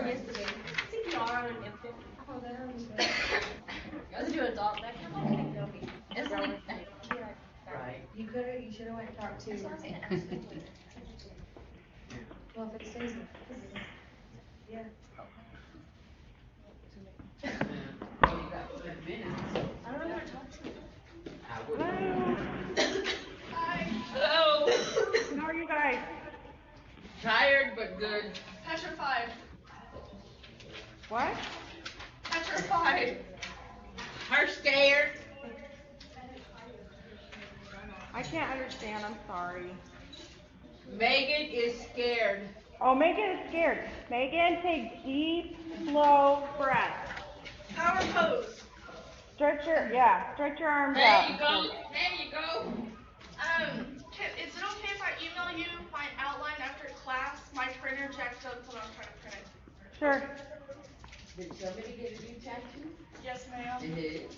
yesterday. CPR on an infant. Oh, that was good. I was doing adult. That kind of like therapy. Isn't it? Right. You should have went and talked to. Well, if it stays, yeah. Well, you got 10 minutes. I don't know who to talk to. I would. Hi. Hello. How are you guys? Tired but good. Petrified. What? Petrified. Her scared. I can't understand. I'm sorry. Megan is scared. Oh, Megan is scared. Megan, take deep, slow breaths. Power pose. Stretch your arms There out. you go. There you go. Is it okay if I email you my outline after class? My printer jacked up when I was trying to print it. Sure. Did somebody get a new tattoo? Yes, ma'am. Did.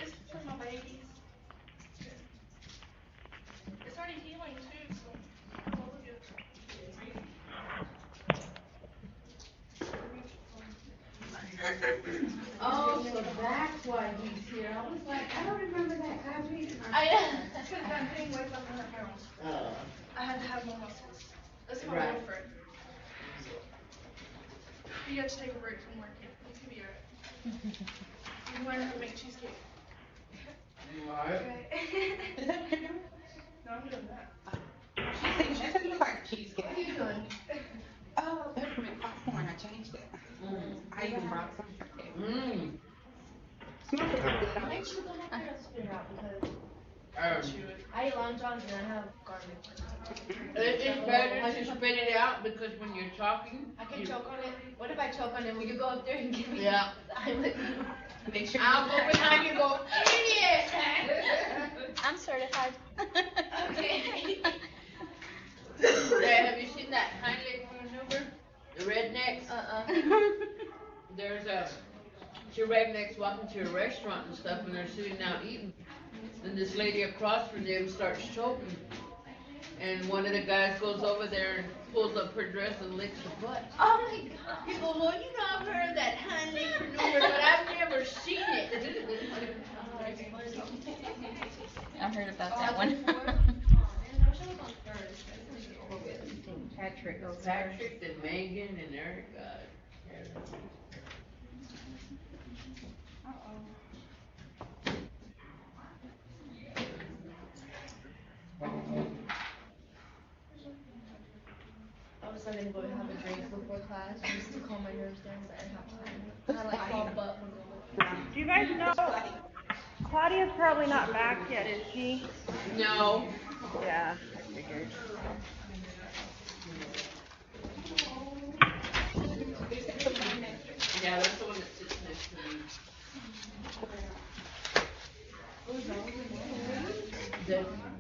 It's for my babies. It's already healing too, so it's all good. Oh, so that's why he's here. I was like, I don't remember that copy. Because I'm putting weight on my pounds. I had to have more muscles. That's my Right. boyfriend. You have to take a break from working. You can be alright. You can learn how to make cheesecake. Right. No, I'm doing that. Cheesecake. What are you doing? Oh, peppermint popcorn. I changed it. I even brought some for you. Smells good. Make sure the whole thing spit out because Um, I eat Long John's and I have garlic. it's better to spit it out because when you're talking, I can choke on it. What if I choke on it? Will you go up there and give me Yeah. the eyelid? Make sure I'll go behind you and go, idiot! I'm certified. Okay. Yeah, have you seen that Heimlich maneuver? The rednecks? There's two rednecks walking to a restaurant and stuff, and they're sitting down eating. And this lady across from them starts choking. And one of the guys goes over there and pulls up her dress and licks her butt. Oh my god. He goes, well, you know, I've heard of that Heimlich maneuver, but I've never seen it. I heard about that one. Patrick goes there. Patrick and Megan and Erica. I was gonna go have a drink before class just to calm my nerves down, but I didn't have time. I had like fall butt. Do you guys know Claudia's probably not back yet, is she? No. Yeah, I figured. Yeah, that's the one that sits next to me.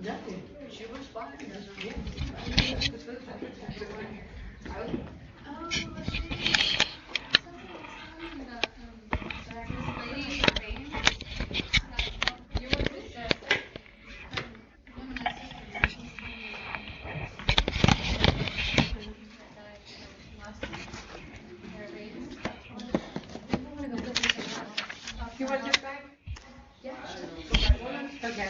Nothing. She was fine. You want this back? Yeah. Okay.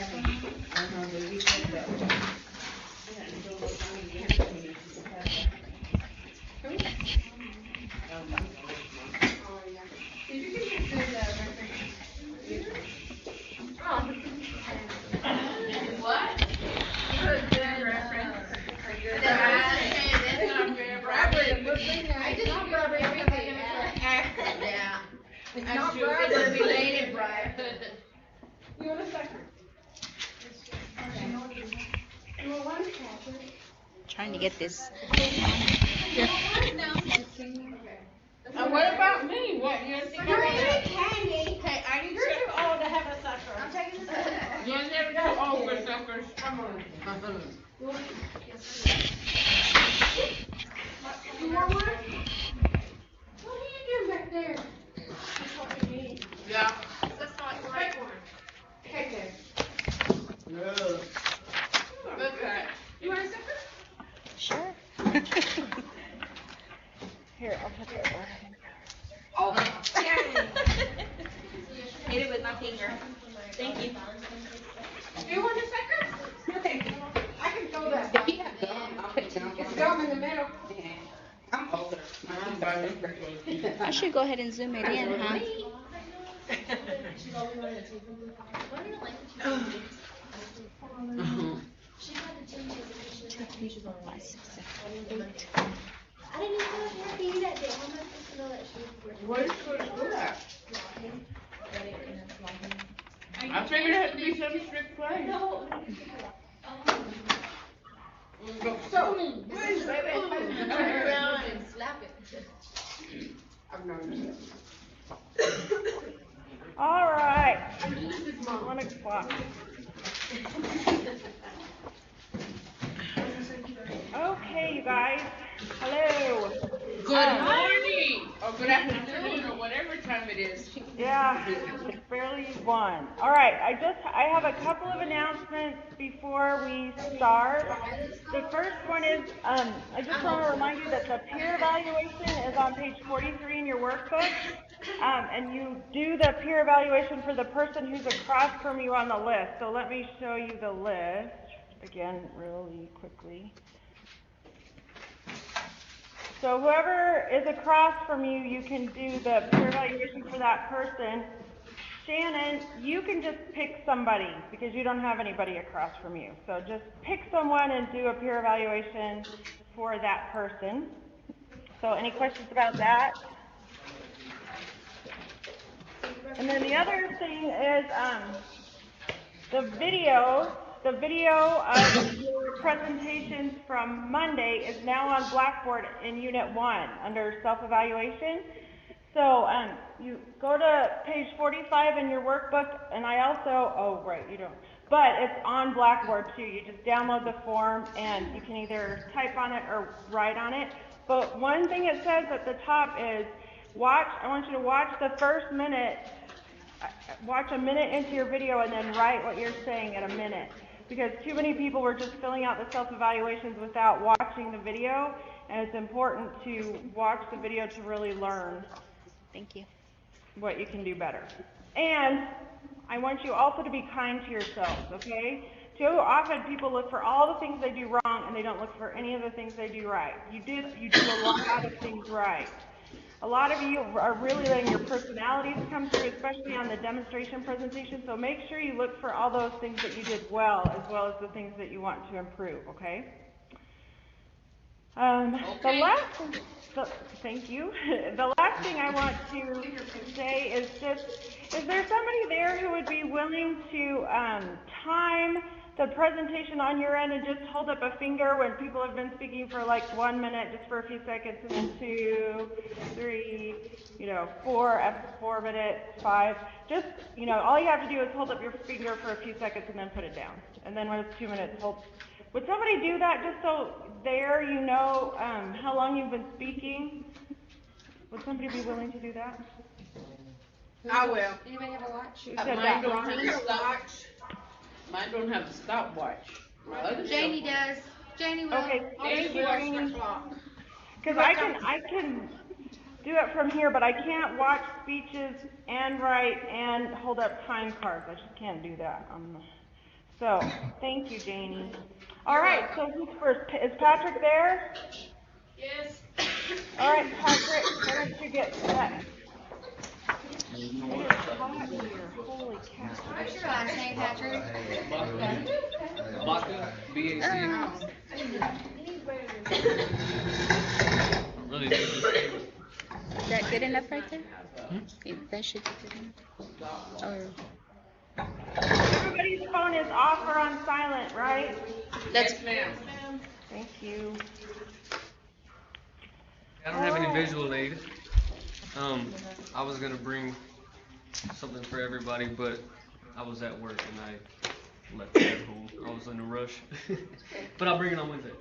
What? I just rub everything. Yeah. It's I'm not sure bribe, it's a it's belated bribe. You want a second? You want one? Trying to get this. And what about me? What, you think You're I'm eating candy. Hey, I need You're to. too old to have a sucker. I'm taking this. You're never too old for suckers. Come on. You want one? What are you doing back there? Yeah. That's not right. Okay, good. Good cat. You want a sucker? Sure. Here, I'll put it over. Oh, Hit it with my finger. Thank you. you want the second? Thank you. I can throw that. If you have gum, I'll put gum. It's gum in the middle. Yeah. I'm older. I should go ahead and zoom it in, huh? I didn't even know she had to use that day. How am I supposed to know that she was Where's the school at? walking? I figured it had to be some strict place. No. So, where's Turn around and slap it. I've known All right. 1 o'clock. Okay, you guys. Hello. Good morning, or good afternoon, or whatever time it is. Yeah, it's barely 1. All right, I have a couple of announcements before we start. The first one is, I just want to remind you that the peer evaluation is on page 43 in your workbook. And you do the peer evaluation for the person who's across from you on the list. So let me show you the list again really quickly. So whoever is across from you, you can do the peer evaluation for that person. Shannon, you can just pick somebody because you don't have anybody across from you. So just pick someone and do a peer evaluation for that person. So any questions about that? And then the other thing is the video of your presentations from Monday is now on Blackboard in Unit 1 under self-evaluation. So you go to page 45 in your workbook, and I also, oh right, you don't, but it's on Blackboard too. You just download the form and you can either type on it or write on it. But one thing it says at the top is I want you to watch the first minute, watch a minute into your video and then write what you're saying at a minute. Because too many people were just filling out the self-evaluations without watching the video, and it's important to watch the video to really learn. Thank you. What you can do better. And I want you also to be kind to yourselves, okay? Too often people look for all the things they do wrong and they don't look for any of the things they do right. You do a lot of things right. A lot of you are really letting your personalities come through, especially on the demonstration presentation, so make sure you look for all those things that you did well as the things that you want to improve, okay? The last thing, thank you. The last thing I want to say is just, is there somebody there who would be willing to time the presentation on your end and just hold up a finger when people have been speaking for like 1 minute, just for a few seconds, and then 2, 3, 4, after 4 minutes, 5. Just, all you have to do is hold up your finger for a few seconds and then put it down. And then when it's 2 minutes, hold. Would somebody do that just so there you know how long you've been speaking? Would somebody be willing to do that? I will. Anybody have a watch? Mine don't have a stopwatch. Mine don't have a stopwatch. Janie does. Janie will. Okay, thank you, Janie. Because I can do it from here, but I can't watch speeches and write and hold up time cards. I just can't do that. So, thank you, Janie. All right, so who's first? Is Patrick there? Yes. All right, Patrick, why don't you get set? It is hot here. Holy cow. What's your last name, Patrick? Vodka, BAC. Really good. Is that good enough right there? That should be good enough. Or Everybody's phone is off or on silent, right? That's ma'am. Thank you. I don't have any visual aid. I was gonna bring something for everybody, but I was at work and I left it at home. I was in a rush. But I'll bring it on Wednesday.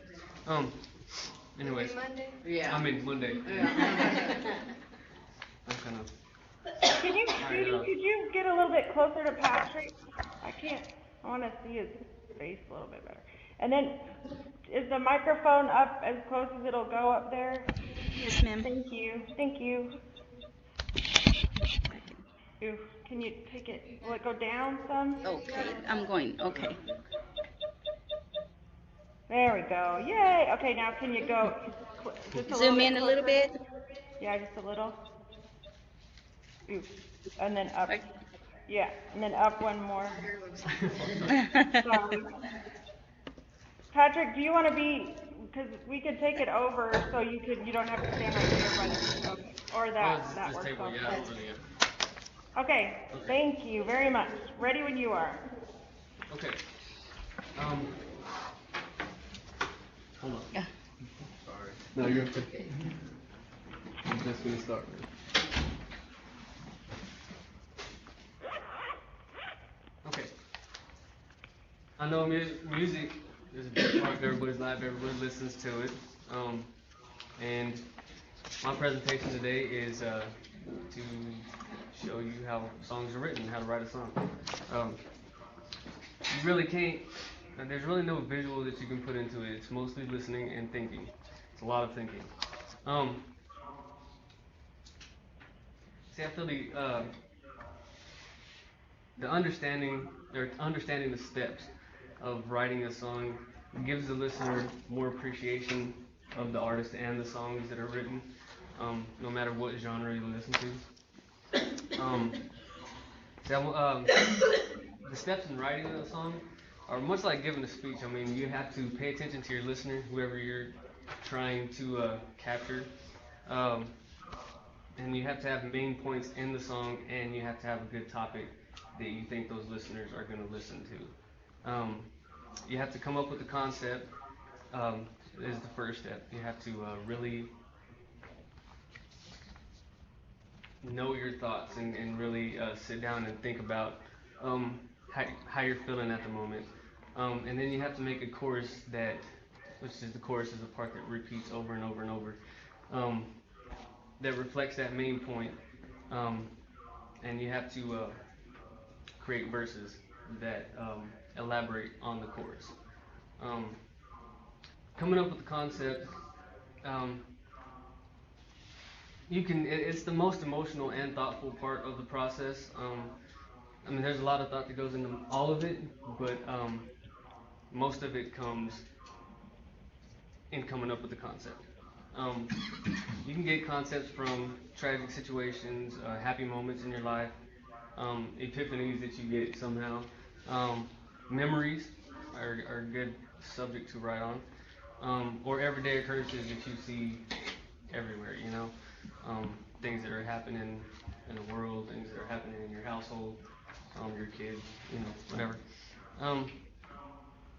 Anyways. Yeah. I mean Monday. Yeah. I'm kind of. Can you, Judy, could you get a little bit closer to Patrick? I want to see his face a little bit better. And then, is the microphone up as close as it'll go up there? Yes, ma'am. Thank you, thank you. Ooh, can you take it, will it go down some? Okay, I'm going, okay. There we go, yay! Okay, now can you go just a little Zoom bit in a closer? little bit. Yeah, just a little. Ooh, and then up. Okay. Yeah, and then up one more. Sorry. Patrick, do you want to be, because we could take it over so you don't have to stand right there by the, okay, or that Just works take also. what you got over there. Okay, thank you very much. Ready when you are. Okay. Hold on. Yeah. Sorry. No, you're okay. I'm just gonna start. Okay. I know music is a big part of everybody's life. Everybody listens to it. And my presentation today is to show you how songs are written, how to write a song. You really can't. There's really no visual that you can put into it. It's mostly listening and thinking. It's a lot of thinking. See, I feel the understanding the steps of writing a song gives the listener more appreciation of the artist and the songs that are written, no matter what genre you listen to. The steps in writing a song are much like giving a speech. I mean, you have to pay attention to your listener, whoever you're trying to capture. And you have to have main points in the song, and you have to have a good topic that you think those listeners are going to listen to. You have to come up with a concept, is the first step. You have to really know your thoughts and really sit down and think about how you're feeling at the moment. And then you have to make a chorus which is the chorus is the part that repeats over and over and over. That reflects that main point, and you have to create verses that elaborate on the chorus. Coming up with the concept, it's the most emotional and thoughtful part of the process. I mean, there's a lot of thought that goes into all of it, but most of it comes in coming up with the concept. You can get concepts from tragic situations, happy moments in your life, epiphanies that you get somehow. Memories are a good subject to write on, or everyday occurrences that you see everywhere, things that are happening in the world, things that are happening in your household, your kids, whatever.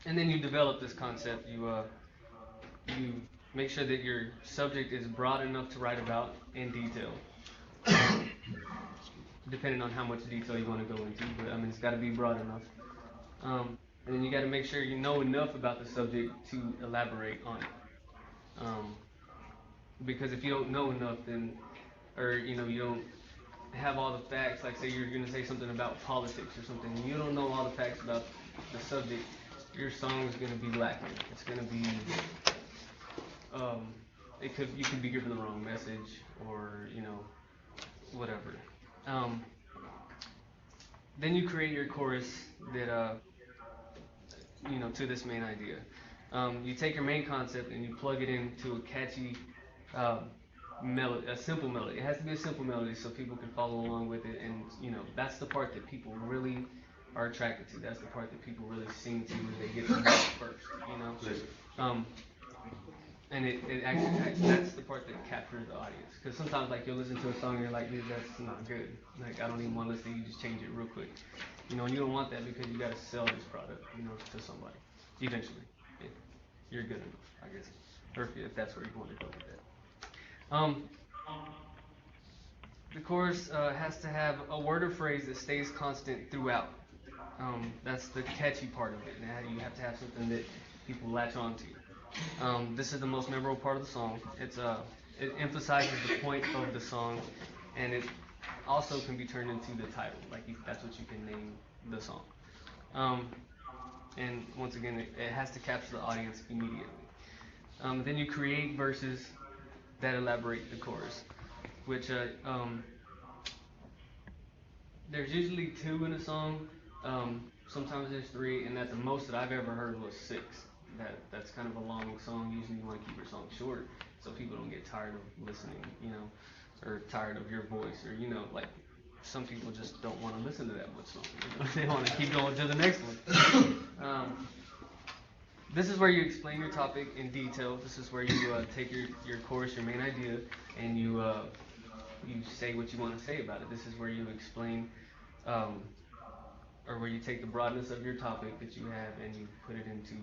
And then you develop this concept. You make sure that your subject is broad enough to write about in detail, depending on how much detail you want to go into. But I mean, it's got to be broad enough. And then you got to make sure you know enough about the subject to elaborate on it. Because if you don't know enough, then, or you don't have all the facts. Like say you're going to say something about politics or something, and you don't know all the facts about the subject, your song is going to be lacking. It's going to be you could be given the wrong message, or whatever. Then you create your chorus that to this main idea. You take your main concept and you plug it into a catchy melody, a simple melody. It has to be a simple melody so people can follow along with it, and that's the part that people really are attracted to. That's the part that people really sing to when they get to it first. And it actually that's the part that captures the audience. Because sometimes you'll listen to a song and you're like, dude, that's not good. I don't even want to listen. You just change it real quick. And you don't want that because you got to sell this product, to somebody. Eventually, if you're good enough, I guess, or if that's where you want to go with that. The chorus has to have a word or phrase that stays constant throughout. That's the catchy part of it. Now you have to have something that people latch on to. This is the most memorable part of the song. It emphasizes the point of the song, and it also can be turned into the title. That's what you can name the song. and once again, it has to capture the audience immediately. Then you create verses that elaborate the chorus, which there's usually 2 in a song. Sometimes there's 3, and at the most that I've ever heard was 6. That's kind of a long song. Usually you want to keep your song short so people don't get tired of listening, or tired of your voice, or like some people just don't want to listen to that much song. They want to keep going to the next one. This is where you explain your topic in detail. This is where you take your chorus, your main idea, and you say what you want to say about it. This is where you explain, or where you take the broadness of your topic that you have and you put it into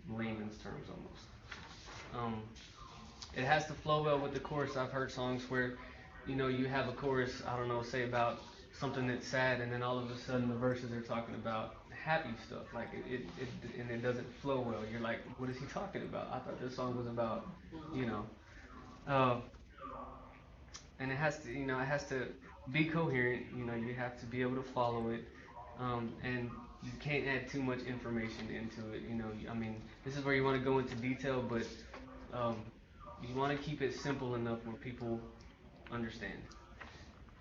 layman's terms almost. It has to flow well with the chorus. I've heard songs where, you have a chorus, I don't know, say about something that's sad, and then all of a sudden the verses are talking about happy stuff. Like it doesn't flow well. You're like, what is he talking about? I thought this song was about, and it has to be coherent. You have to be able to follow it, and you can't add too much information into it. This is where you want to go into detail, but you want to keep it simple enough where people understand.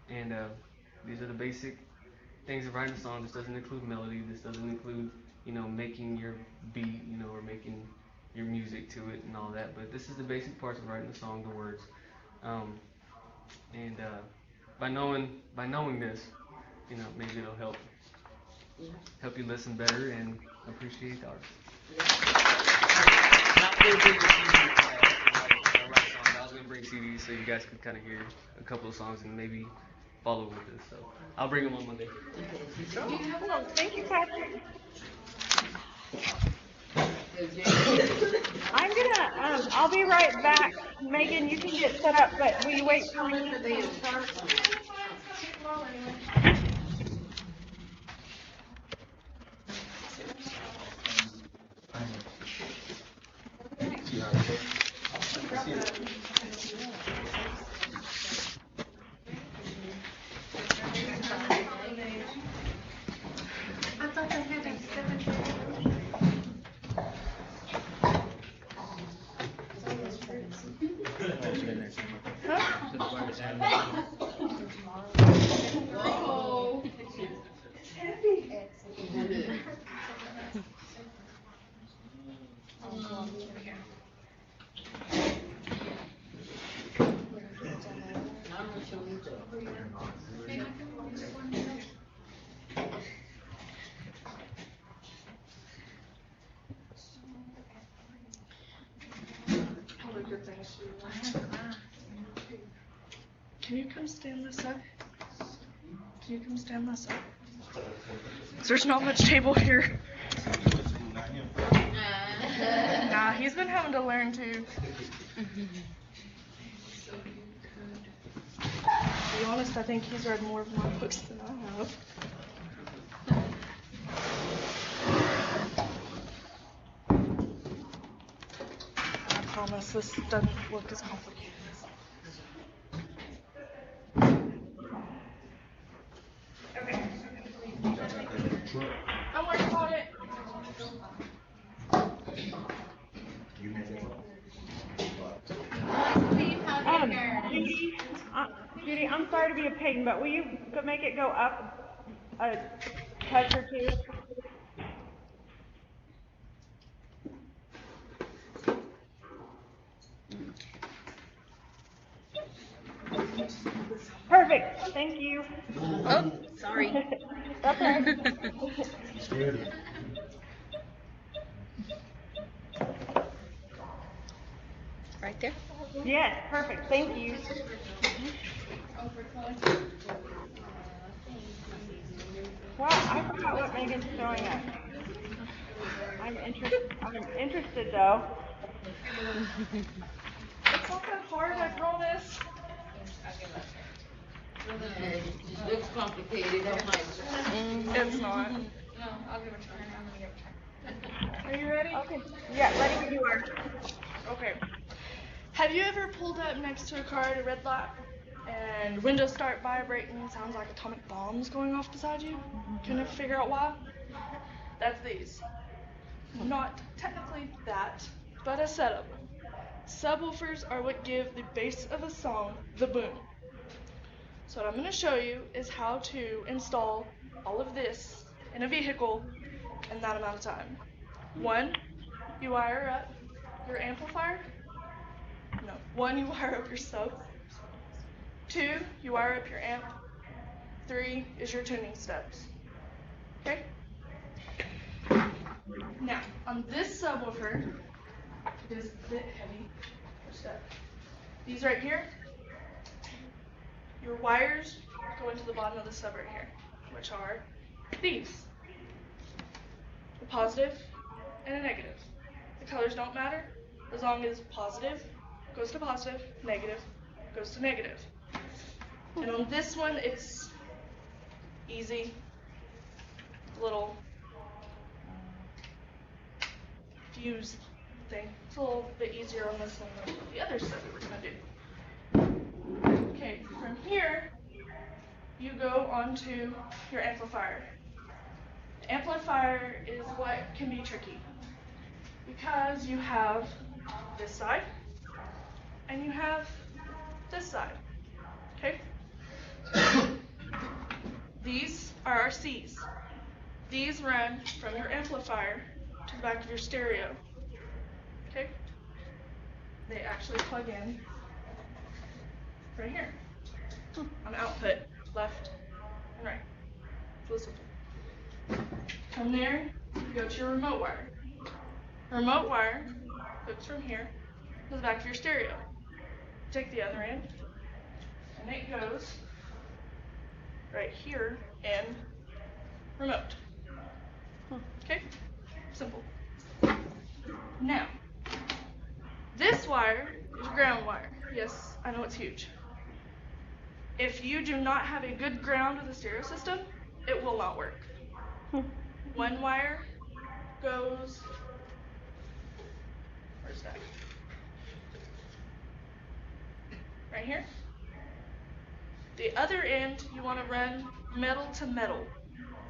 And these are the basic things of writing a song. This doesn't include melody. This doesn't include, making your beat, or making your music to it and all that. But this is the basic parts of writing a song, the words. And by knowing this, maybe it'll help you listen better and appreciate the art. Not very big with CDs. I write songs. I was gonna bring CDs so you guys could kind of hear a couple of songs and maybe follow with this. So I'll bring them on Monday. Well, thank you, Patrick. I'm gonna, I'll be right back. Megan, you can get set up, but will you wait for me? I thought they had a 7. Can you come stand this up? Can you come stand this up? There's not much table here. Nah, he's been having to learn too. To be honest, I think he's read more of my books than I have. I promise this doesn't look as complicated. I'm working on it. Judy, I'm sorry to be a pain, but will you make it go up a touch or 2? Perfect. Thank you. Oh, sorry. That's all right. Right there? Yes, perfect. Thank you. Well, I forgot what Megan's showing us. I'm interested though. It's not that hard, I promise. It just looks complicated on my. It's not. No, I'll give it to her. I'm gonna give it to her. Are you ready? Okay. Yeah, ready when you are. Okay. Have you ever pulled up next to a car at a red light and windows start vibrating, sounds like atomic bombs going off beside you? Can you figure out why? That's these. Not technically that, but a set of them. Subwoofers are what give the bass of a song the boom. So what I'm going to show you is how to install all of this in a vehicle in that amount of time. 1, you wire up your amplifier. No, 1, you wire up your subs. 2, you wire up your amp. 3 is your tuning steps. Okay? Now, on this subwoofer, it is a bit heavy. These right here, your wires go into the bottom of the sub right here, which are these. A positive and a negative. The colors don't matter as long as positive goes to positive, negative goes to negative. And on this one, it's easy, little fuse thing. It's a little bit easier on this one than the other stuff we were going to do. Okay, from here, you go onto your amplifier. The amplifier is what can be tricky because you have this side and you have this side. Okay? These are our C's. These run from your amplifier to the back of your stereo. Okay? They actually plug in right here on output, left and right. Listen. From there, you go to your remote wire. The remote wire hooks from here to the back of your stereo. Take the other end, and it goes right here in remote. Okay? Simple. Now, this wire is ground wire. Yes, I know it's huge. If you do not have a good ground with a stereo system, it will not work. One wire goes, where's that? Right here. The other end, you want to run metal to metal.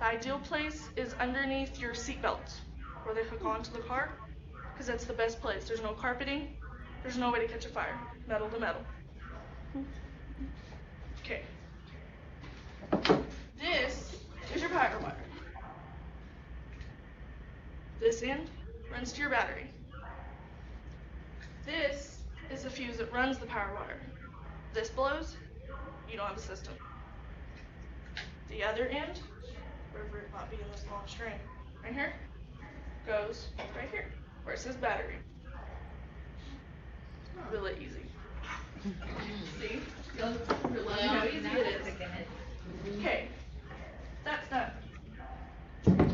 The ideal place is underneath your seat belts, where they hook onto the car, because that's the best place. There's no carpeting, there's no way to catch a fire. Metal to metal. Okay. This is your power wire. This end runs to your battery. This is the fuse that runs the power wire. This blows, you don't have a system. The other end, wherever it might be in this long string, right here, goes right here, where it says battery. Really easy. See? You're loving how easy it is. Okay, that's done.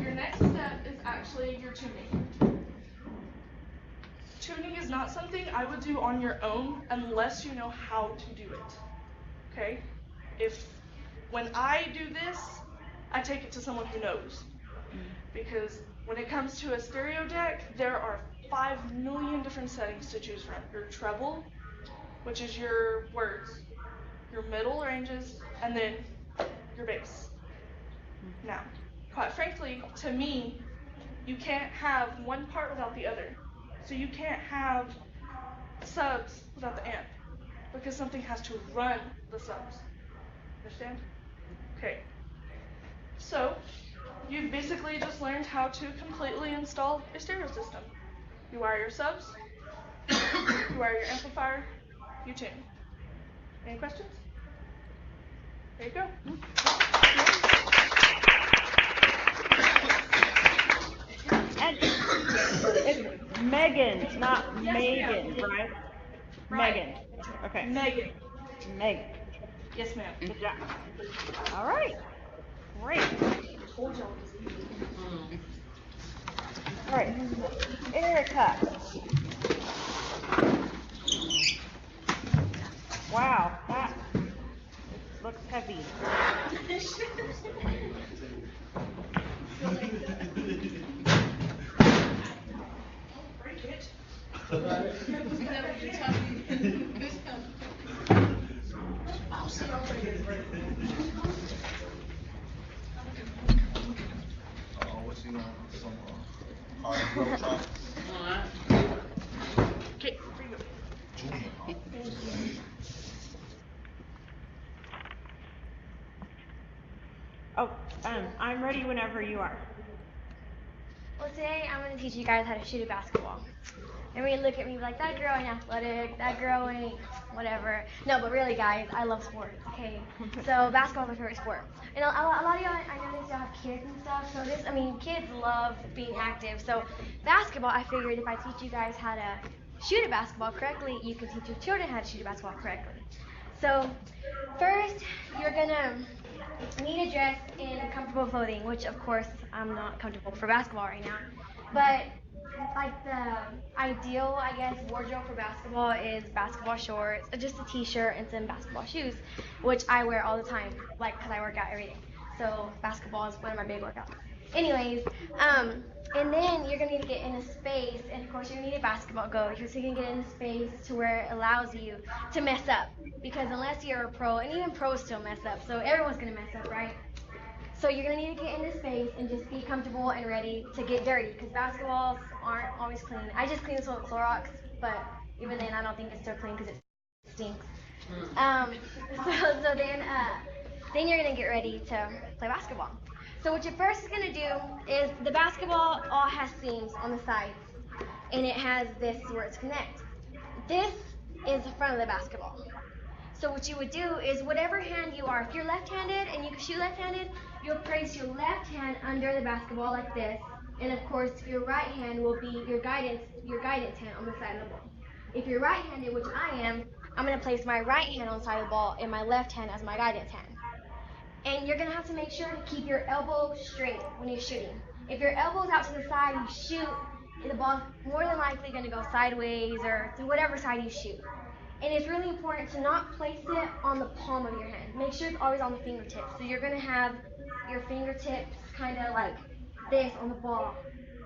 Your next step is actually your tuning. Tuning is not something I would do on your own unless you know how to do it. Okay? When I do this, I take it to someone who knows. Because when it comes to a stereo deck, there are 5 million different settings to choose from. Your treble, which is your words, your middle ranges, and then your bass. Now, quite frankly, to me, you can't have one part without the other. So you can't have subs without the amp, because something has to run the subs. Understand? Okay. So, you've basically just learned how to completely install your stereo system. You wire your subs, you wire your amplifier, you tune. Any questions? There you go. And it's Megan, not Yes, Megan, ma'am. right? Right. Megan. Okay. Megan. Megan. Yes, ma'am. Good job. All right. Great. All right. Erica. Wow, that looks heavy. Break it. What's the some hard road tracks. Alright. Okay, here you go. Junior high. Oh, I'm ready whenever you are. Well, today I'm going to teach you guys how to shoot a basketball. And when you look at me like, that girl ain't athletic, that girl ain't whatever. No, but really, guys, I love sports, okay? So basketball's my favorite sport. And a lot of y'all, I noticed y'all have kids and stuff. So kids love being active. So basketball, I figured if I teach you guys how to shoot a basketball correctly, you can teach your children how to shoot a basketball correctly. So first, you're going to need to dress in comfortable clothing, which of course I'm not comfortable for basketball right now. But like the ideal, I guess, wardrobe for basketball is basketball shorts, just a t-shirt and some basketball shoes, which I wear all the time, like, because I work out every day. So basketball is one of my big workouts. Anyways, and then you're gonna need to get in a space, and of course you're gonna need a basketball goal. So you're gonna get in a space to where it allows you to mess up, because unless you're a pro, and even pros still mess up, so everyone's gonna mess up, right? So you're gonna need to get in this space and just be comfortable and ready to get dirty, because basketballs aren't always clean. I just clean this one with Clorox, but even then I don't think it's still clean because it stinks. So then you're gonna get ready to play basketball. So what you're first gonna do is, the basketball all has seams on the sides, and it has this where it's connect. This is the front of the basketball. So what you would do is, whatever hand you are, if you're left-handed and you can shoot left-handed, you'll place your left hand under the basketball like this, and of course your right hand will be your guidance hand on the side of the ball. If you're right-handed, which I am, I'm going to place my right hand on the side of the ball and my left hand as my guidance hand. And you're going to have to make sure to keep your elbow straight when you're shooting. If your elbow's out to the side, you shoot, the ball's more than likely going to go sideways or to whatever side you shoot. And it's really important to not place it on the palm of your hand. Make sure it's always on the fingertips. So you're going to have your fingertips kind of like this on the ball.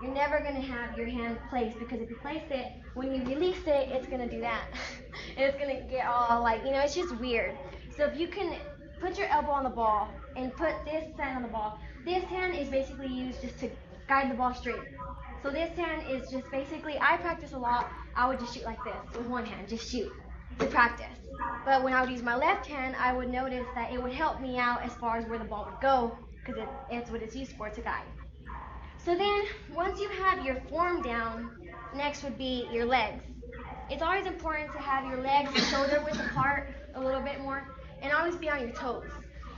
You're never going to have your hand placed, because if you place it, when you release it, it's going to do that. And it's going to get all like, it's just weird. So if you can put your elbow on the ball and put this hand on the ball, this hand is basically used just to guide the ball straight. So this hand is just basically, I practice a lot, I would just shoot like this with one hand, just shoot to practice. But when I would use my left hand, I would notice that it would help me out as far as where the ball would go, because it's what it's used for, to guide. So then, once you have your form down, next would be your legs. It's always important to have your legs shoulder width apart a little bit more, and always be on your toes.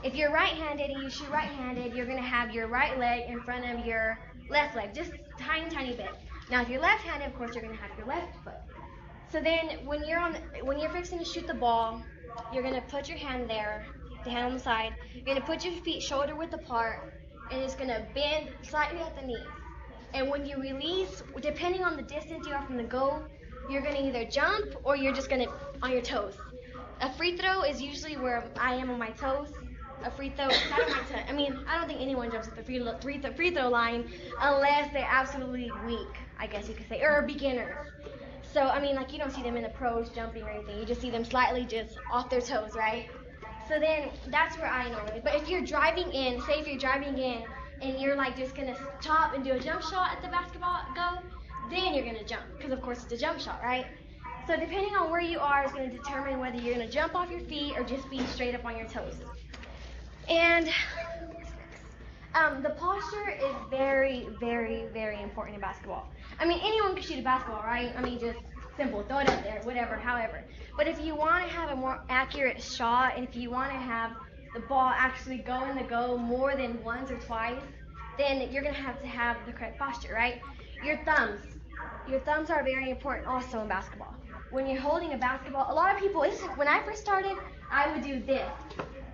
If you're right-handed and you shoot right-handed, you're going to have your right leg in front of your left leg, just tiny, tiny bit. Now, if you're left-handed, of course, you're going to have your left foot. So then, when you're fixing to shoot the ball, you're going to put your hand there, the hand on the side. You're going to put your feet shoulder width apart, and it's going to bend slightly at the knees. And when you release, depending on the distance you are from the goal, you're going to either jump or you're just going to on your toes. A free throw is usually where I am on my toes. A free throw, not on my toes. I don't think anyone jumps at the free throw line unless they're absolutely weak, I guess you could say, or beginners. So, you don't see them in the pros jumping or anything. You just see them slightly just off their toes, right? So then, that's where I normally. But if you're driving in, say if you're driving in, and you're just going to stop and do a jump shot at the basketball go, then you're going to jump. Because, of course, it's a jump shot, right? So depending on where you are is going to determine whether you're going to jump off your feet or just be straight up on your toes. And the posture is very, very, very important in basketball. Anyone can shoot a basketball, right? Just simple, throw it up there, whatever, however. But if you want to have a more accurate shot, and if you want to have the ball actually go in the goal more than once or twice, then you're going to have the correct posture, right? Your thumbs are very important also in basketball. When you're holding a basketball, a lot of people, when I first started, I would do this.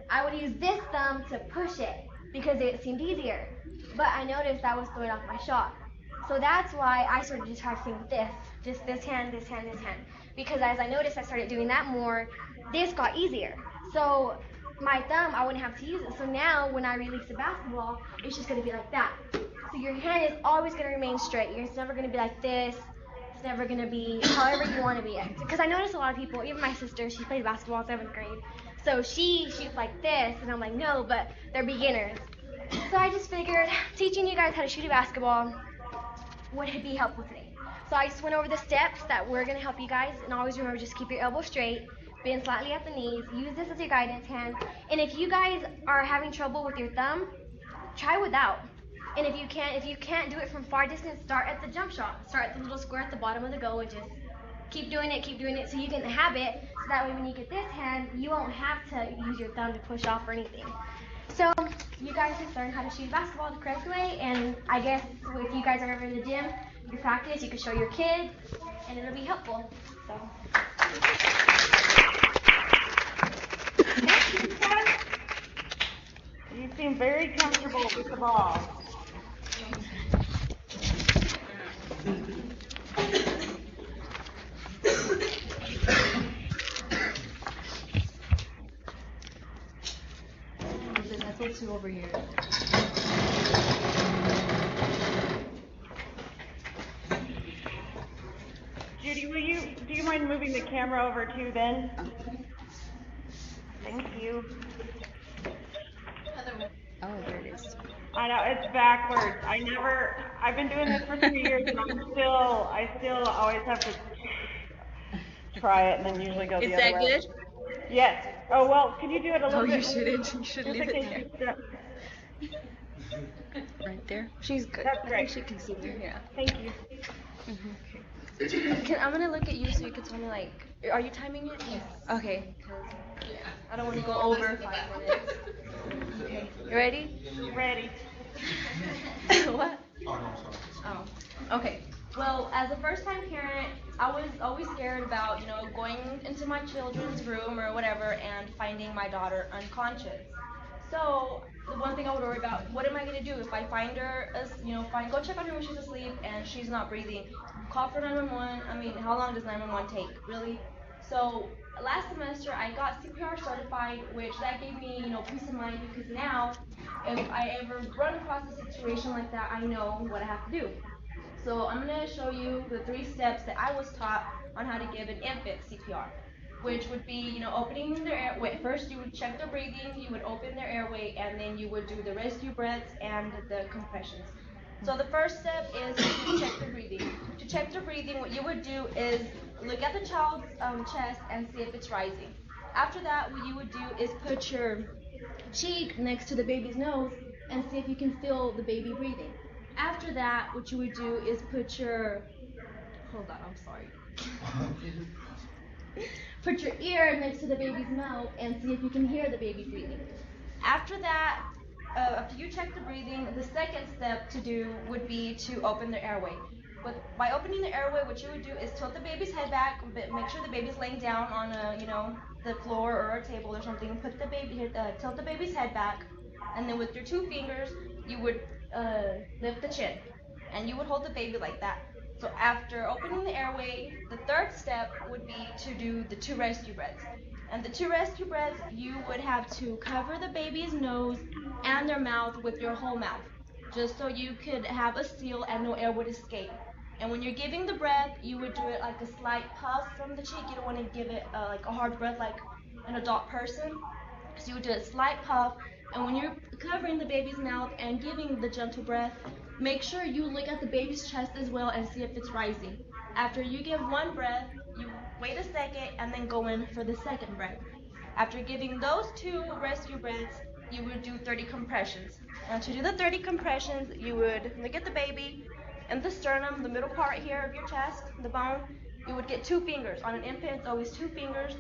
I would use this thumb to push it because it seemed easier. But I noticed that was throwing off my shot. So that's why I started just practicing with this. Just this hand, this hand, this hand. Because as I noticed I started doing that more, this got easier. So my thumb, I wouldn't have to use it. So now when I release the basketball, it's just going to be like that. So your hand is always going to remain straight. It's never going to be like this. It's never going to be however you want to be. Because I noticed a lot of people, even my sister, she played basketball in 7th grade. So she shoots like this, and I'm like, no, but they're beginners. So I just figured teaching you guys how to shoot a basketball would be helpful today. So I just went over the steps that we're going to help you guys. And always remember, just keep your elbow straight, bend slightly at the knees, use this as your guidance hand. And if you guys are having trouble with your thumb, try without. And if you can't do it from far distance, start at the jump shot. Start at the little square at the bottom of the goal and just keep doing it so you can have it. So that way when you get this hand, you won't have to use your thumb to push off or anything. So you guys just learn how to shoot basketball the correct way, and I guess if you guys are ever in the gym, you practice, you can show your kids, and it'll be helpful. So. You seem very comfortable with the ball. That's two over here. Judy, do you mind moving the camera over too then? Thank you. Oh, there it is. I know, it's backwards. I've been doing this for 3 years and I still always have to try it and then usually go the other way. Is that good? Yes. Oh, well, can you do it a little bit? You shouldn't. You should leave it there. Right there? She's good. That's great. I think she can see you. Yeah. Thank you. I'm gonna look at you so you can tell me, like, are you timing it? Yes. Okay. I don't want to go over 5 minutes. Okay. You ready? Ready. What? Oh, no, I'm sorry. Oh, okay. Well, as a first-time parent, I was always scared about, going into my children's room or whatever and finding my daughter unconscious. So the one thing I would worry about, what am I going to do if I find her, go check on her when she's asleep and she's not breathing? Call for 911. I mean, how long does 911 take, really? So last semester I got CPR certified, which that gave me, peace of mind, because now if I ever run across a situation like that, I know what I have to do. So I'm going to show you the 3 steps that I was taught on how to give an infant CPR, which would be, opening their airway. First, you would check their breathing, you would open their airway, and then you would do the rescue breaths and the compressions. So the first step is to check the breathing. To check the breathing, what you would do is look at the child's chest and see if it's rising. After that, what you would do is put your cheek next to the baby's nose and see if you can feel the baby breathing. After that, what you would do is put your put your ear next to the baby's mouth and see if you can hear the baby breathing. After that, after you check the breathing, the second step to do would be to open the airway. By opening the airway, what you would do is tilt the baby's head back, make sure the baby's laying down on the floor or a table or something. Tilt the baby's head back, and then with your 2 fingers, you would lift the chin, and you would hold the baby like that. So after opening the airway, the third step would be to do the 2 rescue breaths. And the 2 rescue breaths, you would have to cover the baby's nose and their mouth with your whole mouth, just so you could have a seal and no air would escape. And when you're giving the breath, you would do it like a slight puff from the cheek. You don't want to give it like a hard breath like an adult person. So you would do a slight puff. And when you're covering the baby's mouth and giving the gentle breath, make sure you look at the baby's chest as well and see if it's rising. After you give 1 breath, you wait a second and then go in for the second breath. After giving those 2 rescue breaths, you would do 30 compressions. And to do the 30 compressions, you would look at the baby and the sternum, the middle part here of your chest, the bone. You would get 2 fingers. On an infant, it's always 2 fingers.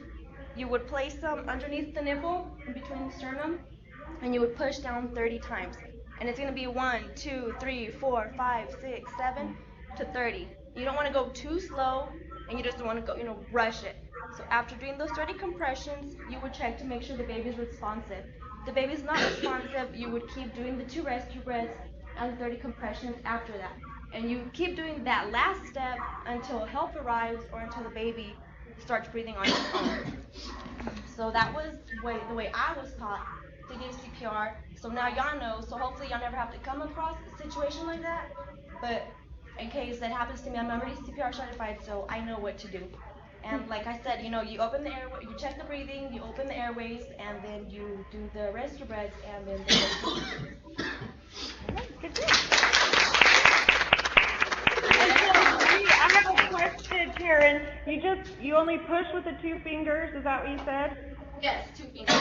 You would place them underneath the nipple in between the sternum, and you would push down 30 times. And it's going to be 1, 2, 3, 4, 5, 6, 7 to 30. You don't want to go too slow, and you just don't want to go, rush it. So after doing those 30 compressions, you would check to make sure the baby's responsive. If the baby's not responsive, you would keep doing the 2 rescue breaths and the 30 compressions after that. And you keep doing that last step until help arrives or until the baby starts breathing on its own. So that was the way I was taught to give CPR. So now y'all know, so hopefully y'all never have to come across a situation like that. But in case that happens to me, I'm already CPR certified, so I know what to do. And like I said, you open the airway, you check the breathing, you open the airways, and then you do the rest your breaths, and then Good job. I have a question, Karen. You only push with the 2 fingers, is that what you said? yes, 2 fingers.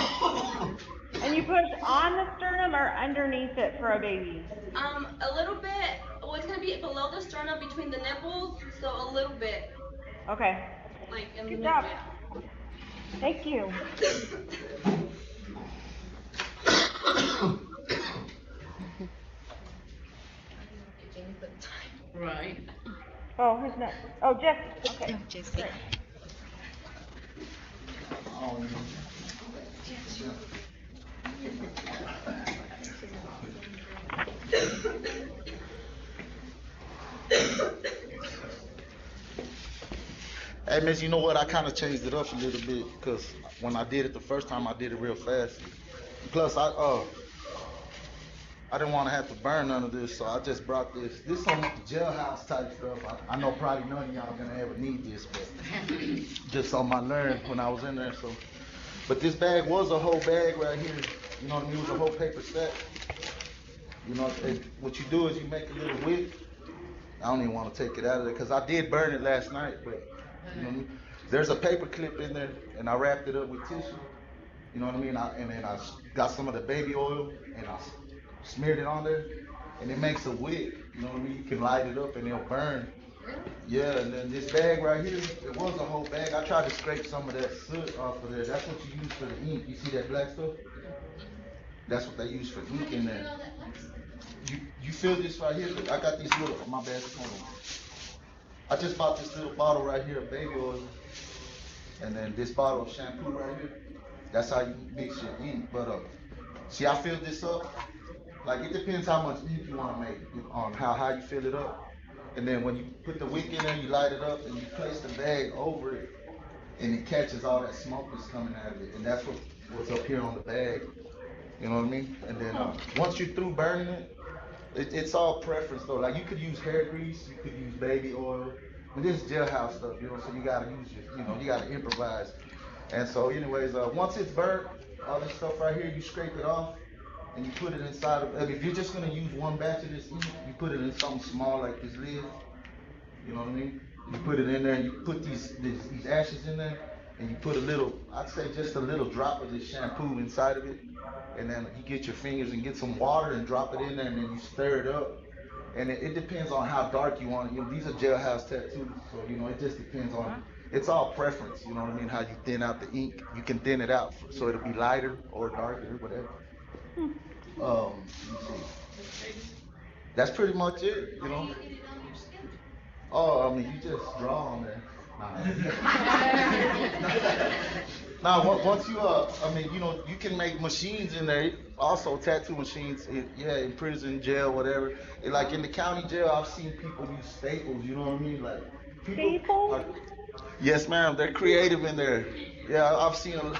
And you push on the sternum or underneath it for a baby? A little bit. Well, it's gonna be below the sternum, between the nipples, so a little bit. Okay. Like in Good the job. middle. Thank you. Right. Oh, who's next? Oh, Jeff. Okay. Jesse. Great. Hey, Miss, you know what? I kind of changed it up a little bit because when I did it the first time, I did it real fast. Plus, I didn't want to have to burn none of this, so I just brought this. This some jailhouse type stuff. I know probably none of y'all gonna ever need this, but just something I learned when I was in there. So, but this bag was a whole bag right here. You know what I mean? It was a whole paper set. You know, and what you do is you make a little wick. I don't even want to take it out of there because I did burn it last night, but you know what I mean? There's a paper clip in there, and I wrapped it up with tissue. You know what I mean? And then I got some of the baby oil, and I smeared it on there, and it makes a wick. You know what I mean? You can light it up, and it'll burn. Yeah, and then this bag right here, it was a whole bag. I tried to scrape some of that soot off of there. That's what you use for the ink. You see that black stuff? That's what they use for ink in there. You feel this right here? I got these little, my bad, hold on. I just bought this little bottle right here of baby oil, and then this bottle of shampoo right here. That's how you mix your ink. But see, I filled this up. Like it depends how much ink you want to make on how high you fill it up. And then when you put the wick in there, you light it up and you place the bag over it, and it catches all that smoke that's coming out of it. And that's what's up here on the bag. You know what I mean? And then once you're through burning it, it's all preference though. Like you could use hair grease, you could use baby oil, but this is jailhouse stuff, you know. So you gotta use you gotta improvise. And so, anyways, once it's burnt, all this stuff right here, you scrape it off, and you put it inside of. If you're just gonna use one batch of this ink, you put it in something small like this lid. You know what I mean? You put it in there, and you put these ashes in there, and you put a little, I'd say just a little drop of this shampoo inside of it. And then you get your fingers and get some water and drop it in there, and then you stir it up. And it depends on how dark you want it. You know, these are jailhouse tattoos, so it just depends on. It's all preference. You know what I mean? How you thin out the ink. You can thin it out so it'll be lighter or darker, whatever. Let me see. That's pretty much it. You know. Oh, I mean, you just draw on there. Now, once you, you can make machines in there. Also, tattoo machines, in prison, jail, whatever. Like in the county jail, I've seen people use staples. You know what I mean? Like Staples? Yes, ma'am. They're creative in there. Yeah, I've seen them.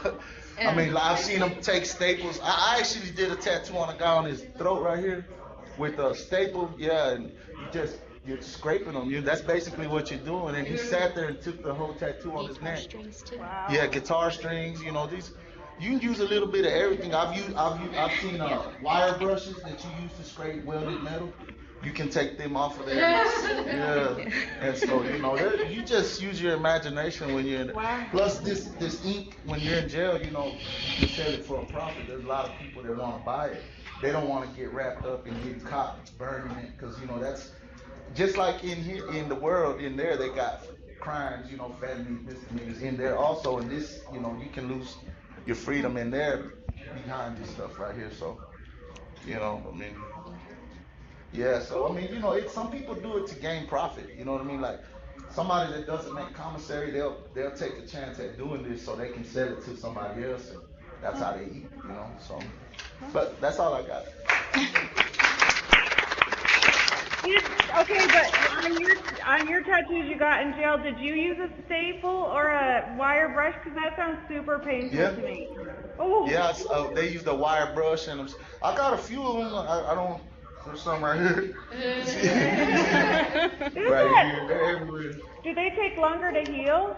I've seen them take staples. I actually did a tattoo on a guy on his throat right here with a staple. Yeah, and you're scraping them. That's basically what you're doing. And he sat there and took the whole tattoo on his neck. Wow. Yeah, guitar strings. These. You can use a little bit of everything. I've seen wire brushes that you use to scrape welded metal. You can take them off of there. Yeah. And so you just use your imagination when you're in. Wow. Plus this ink when you're in jail, you sell it for a profit. There's a lot of people that want to buy it. They don't want to get wrapped up and get caught burning it because that's. Just like in here, in the world, in there, they got crimes, felonies, misdemeanors in there also. And this, you can lose your freedom in there behind this stuff right here. So, yeah. So, some people do it to gain profit. You know what I mean? Like somebody that doesn't make commissary, they'll take a chance at doing this so they can sell it to somebody else. And that's how they eat, So, but that's all I got. Okay, but on your tattoos you got in jail, did you use a staple or a wire brush? Because that sounds super painful to me. Oh. Yeah, they used a wire brush, and I got a few of them. I don't. There's some right here. Right here, they're everywhere. Do they take longer to heal?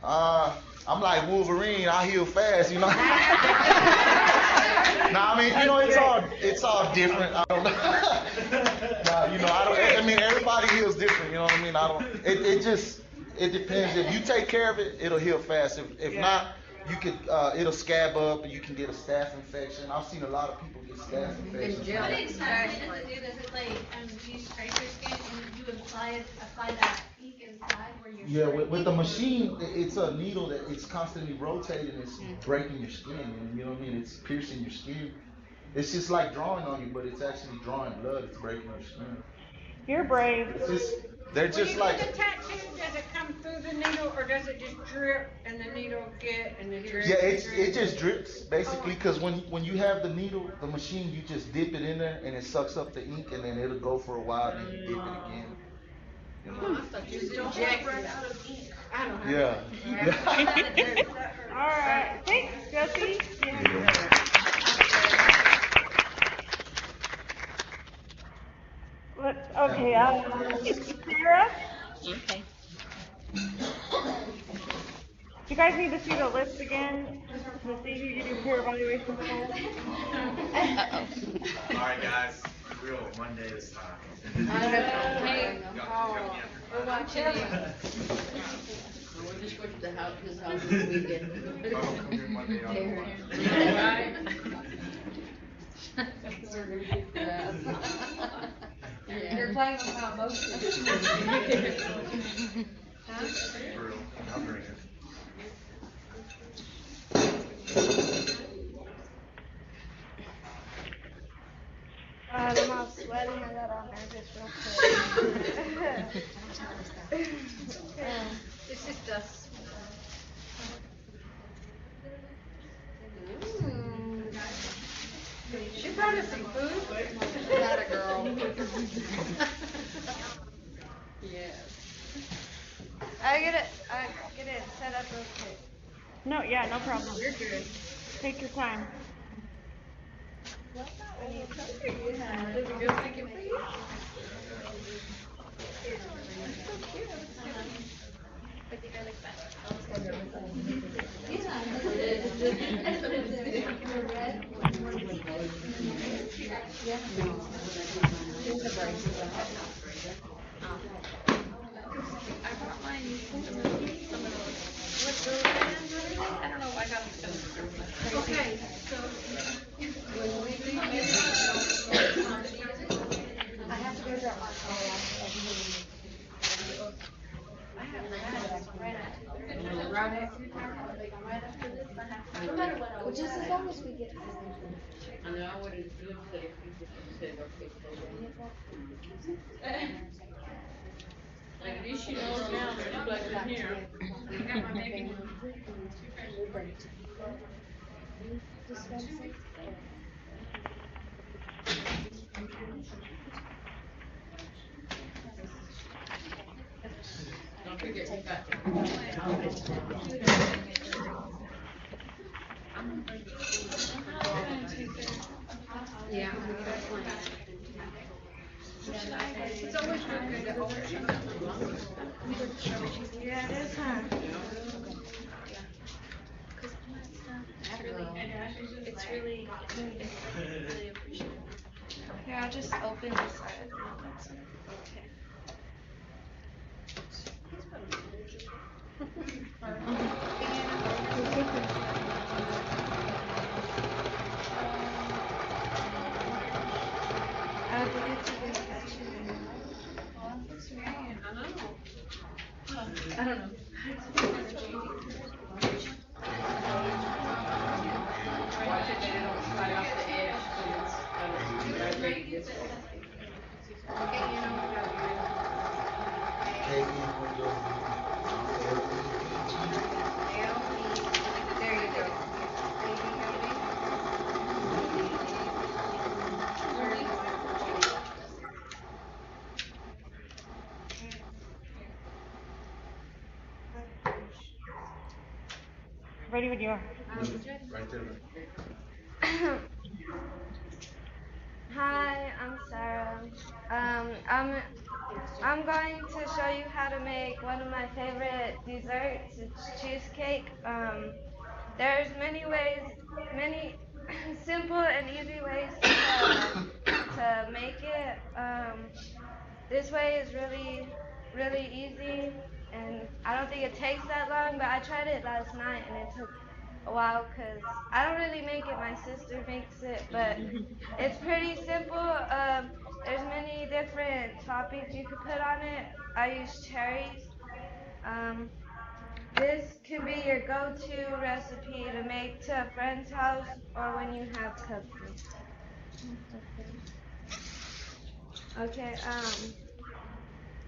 I'm like Wolverine. I heal fast, you know. Nah, I mean, you know, it's all different. I don't know. Nah, you know, I mean, everybody heals different. You know what I mean? I don't. It depends. If you take care of it, it'll heal fast. If not, you could it'll scab up and you can get a staph infection. I've seen a lot of people get staph infections. What exactly does it do? Does it like do you scrape your skin and you apply that ink inside where you're Yeah, with the machine, it's a needle that it's constantly rotating. It's breaking your skin, and you know what I mean. It's piercing your skin. It's just like drawing on you, but it's actually drawing blood. It's breaking your skin. You're brave. It's just they're just like. The tattoo, does it come through the needle or does it just drip and the needle get and it drips? Yeah, it just drips basically because when you have the needle, the machine, you just dip it in there and it sucks up the ink and then it'll go for a while and then you dip it again. You know? I thought you Just don't run out of ink. I don't know. Yeah. All right. Thanks, Jesse. Okay, Sarah? Okay. You guys need to see the list again to see who you do peer evaluation for. Alright guys, real Monday is time. We're watching you. We're just going to his house this weekend. I'll come here Monday on Right? You're playing with my emotions. For real, I'll bring it. I'm all sweaty. I got all nervous real quick. It's just us. She brought us some food. Not a girl. Yes. I get it set up real quick. No, yeah, no problem. You're good. Take your time. Okay, so I have to go drop my car off. Which is as long as we get. I know I would have good said if you could say okay. Like at least you know now that you're like in here. I got my baby. Don't forget you got Yeah. It's always good to open. Yeah, it is, huh? it's really appreciated. Here, I'll just open this side. Okay. I don't know. There you go. Ready when you are. Right there. Hi, I'm Sarah. I'm going to show you how to make one of my favorite desserts. It's cheesecake. There's many ways, many simple and easy ways to make it. This way is really easy, and I don't think it takes that long. But I tried it last night, and it took a while because I don't really make it. My sister makes it, but it's pretty simple. There's many different toppings you could put on it. I use cherries. Um, this can be your go-to recipe to make to a friend's house or when you have company. Okay.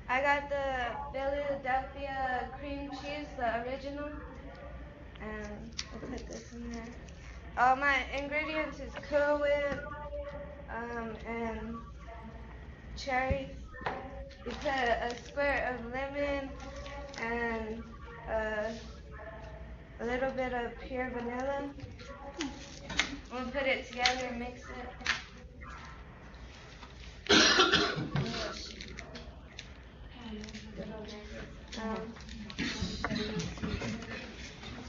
I got the Philadelphia cream cheese, the original, and we'll put this in there. All my ingredients is Cool Whip, and cherries. You put a squirt of lemon and a little bit of pure vanilla. We'll put it together and mix it.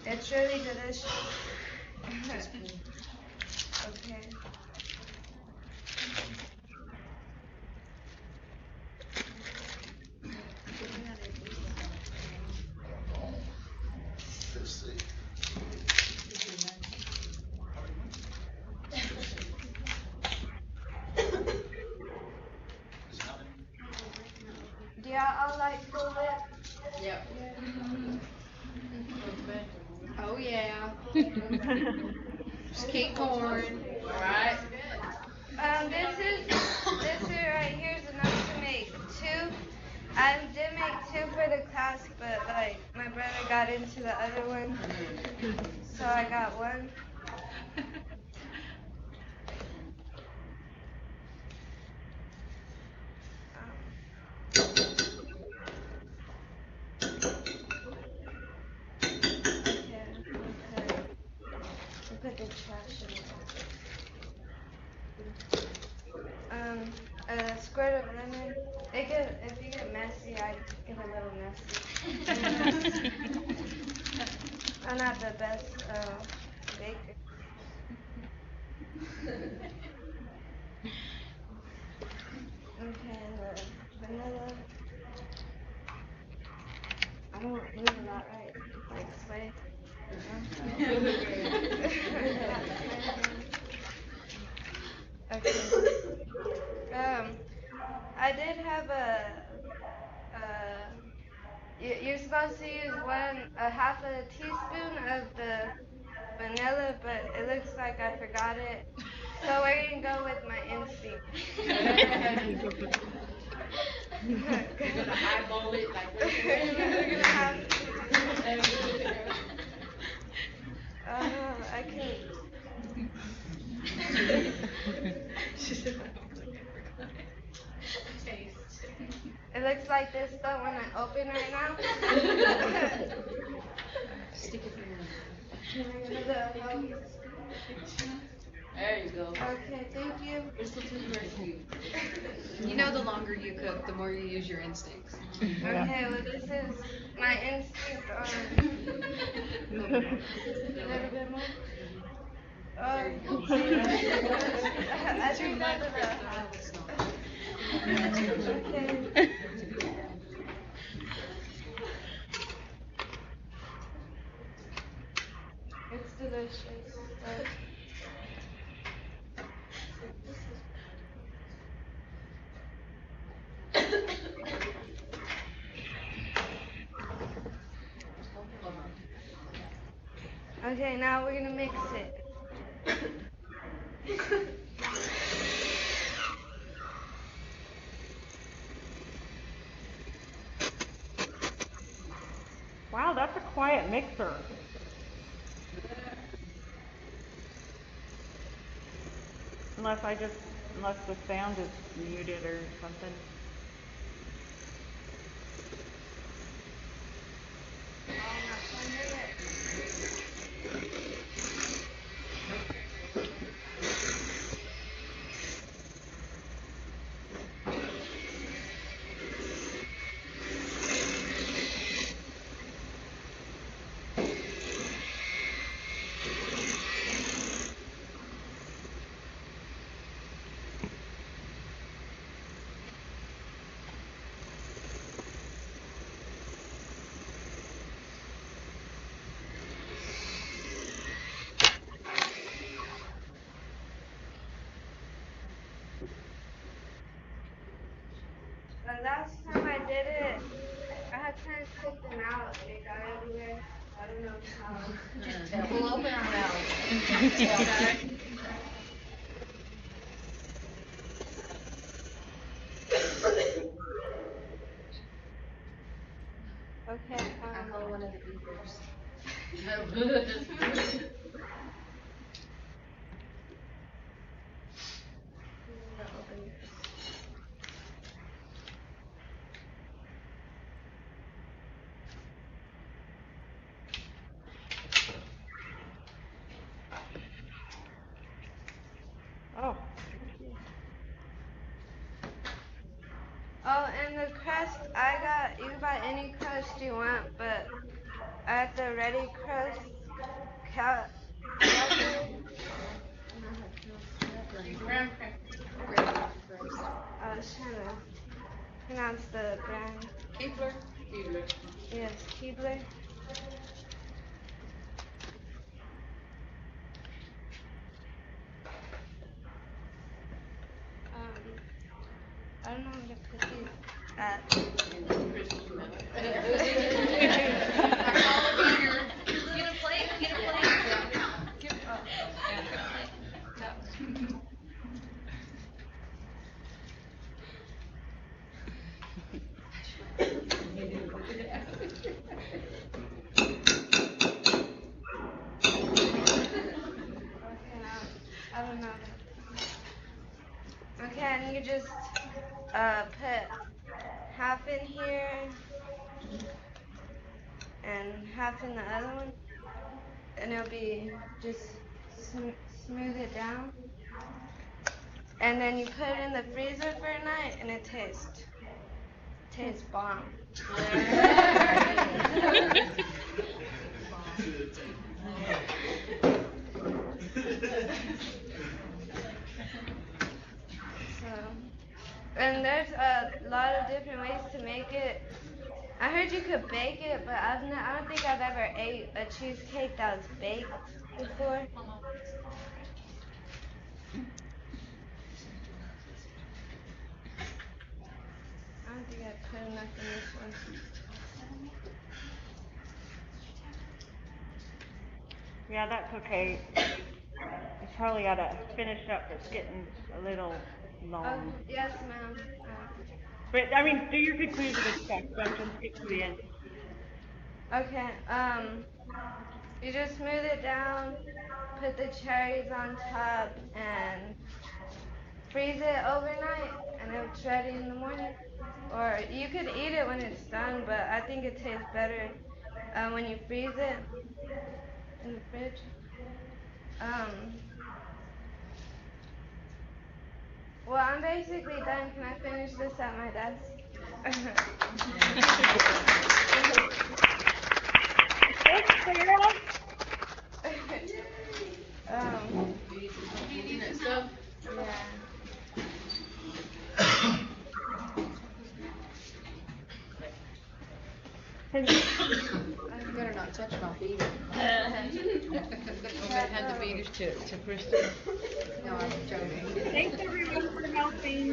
It's really delicious. Okay. Let's see. Do y'all all like Cool Whip? Yep. Oh, yeah. Just keep pouring. Alright. This is right here is enough to make two. I did make two for the class, but like my brother got into the other one, so I got one. Okay, we'll put the trash in there. A squirt of lemon. If you get messy, I get a little messy. I'm not the best baker. Okay, and the vanilla. I don't move a lot, right? Like sway. Okay. I did have you're supposed to use a half a teaspoon of the vanilla, but it looks like I forgot it. So we're gonna go with my instinct. You're gonna eyeball it like we're gonna have. I can't. It looks like this though when I open right now. Stick it There you go. Okay, thank you. This looks very cute. You know, the longer you cook, the more you use your instincts. Okay, well this is my instinct on a little bit more. There you go. I think that's enough. Okay. It's delicious. Okay, now we're gonna mix it. Wow, that's a quiet mixer. Unless the sound is muted or something. last time I did it, I had kind of took them out. They got everywhere. I don't know how. We'll open our mouths. Okay. I call one of the beavers. Oh. Oh, and the crust I got, you can buy any crust you want, but I got the ready crust. I was trying to pronounce the brand. Keebler? Keebler. Yes, Keebler. I don't know where to put these at. In the Christmas milk. Get a plate, get a plate. Get a plate. I don't know. Okay, and you just put half in here and half in the other one, and it'll be just smooth it down. And then you put it in the freezer for a night, and it tastes bomb. And there's a lot of different ways to make it. I heard you could bake it, but I don't think I've ever ate a cheesecake that was baked before. I don't think I put enough in this one. Yeah, that's okay. You probably ought to finish up. It's getting a little long. Yes, ma'am. But, I mean, do your conclusion stuff. Don't just get to the end. Okay, you just smooth it down, put the cherries on top, and freeze it overnight, and it's ready in the morning. Or you could eat it when it's done, but I think it tastes better when you freeze it in the fridge. Well, I'm basically done. Can I finish this at my desk? Thanks, Sarah. You eating that stuff? Yeah. You better not touch my beaver. I'm gonna hand the beaters to Kristen. No, I'm joking. Thanks, everyone, for helping.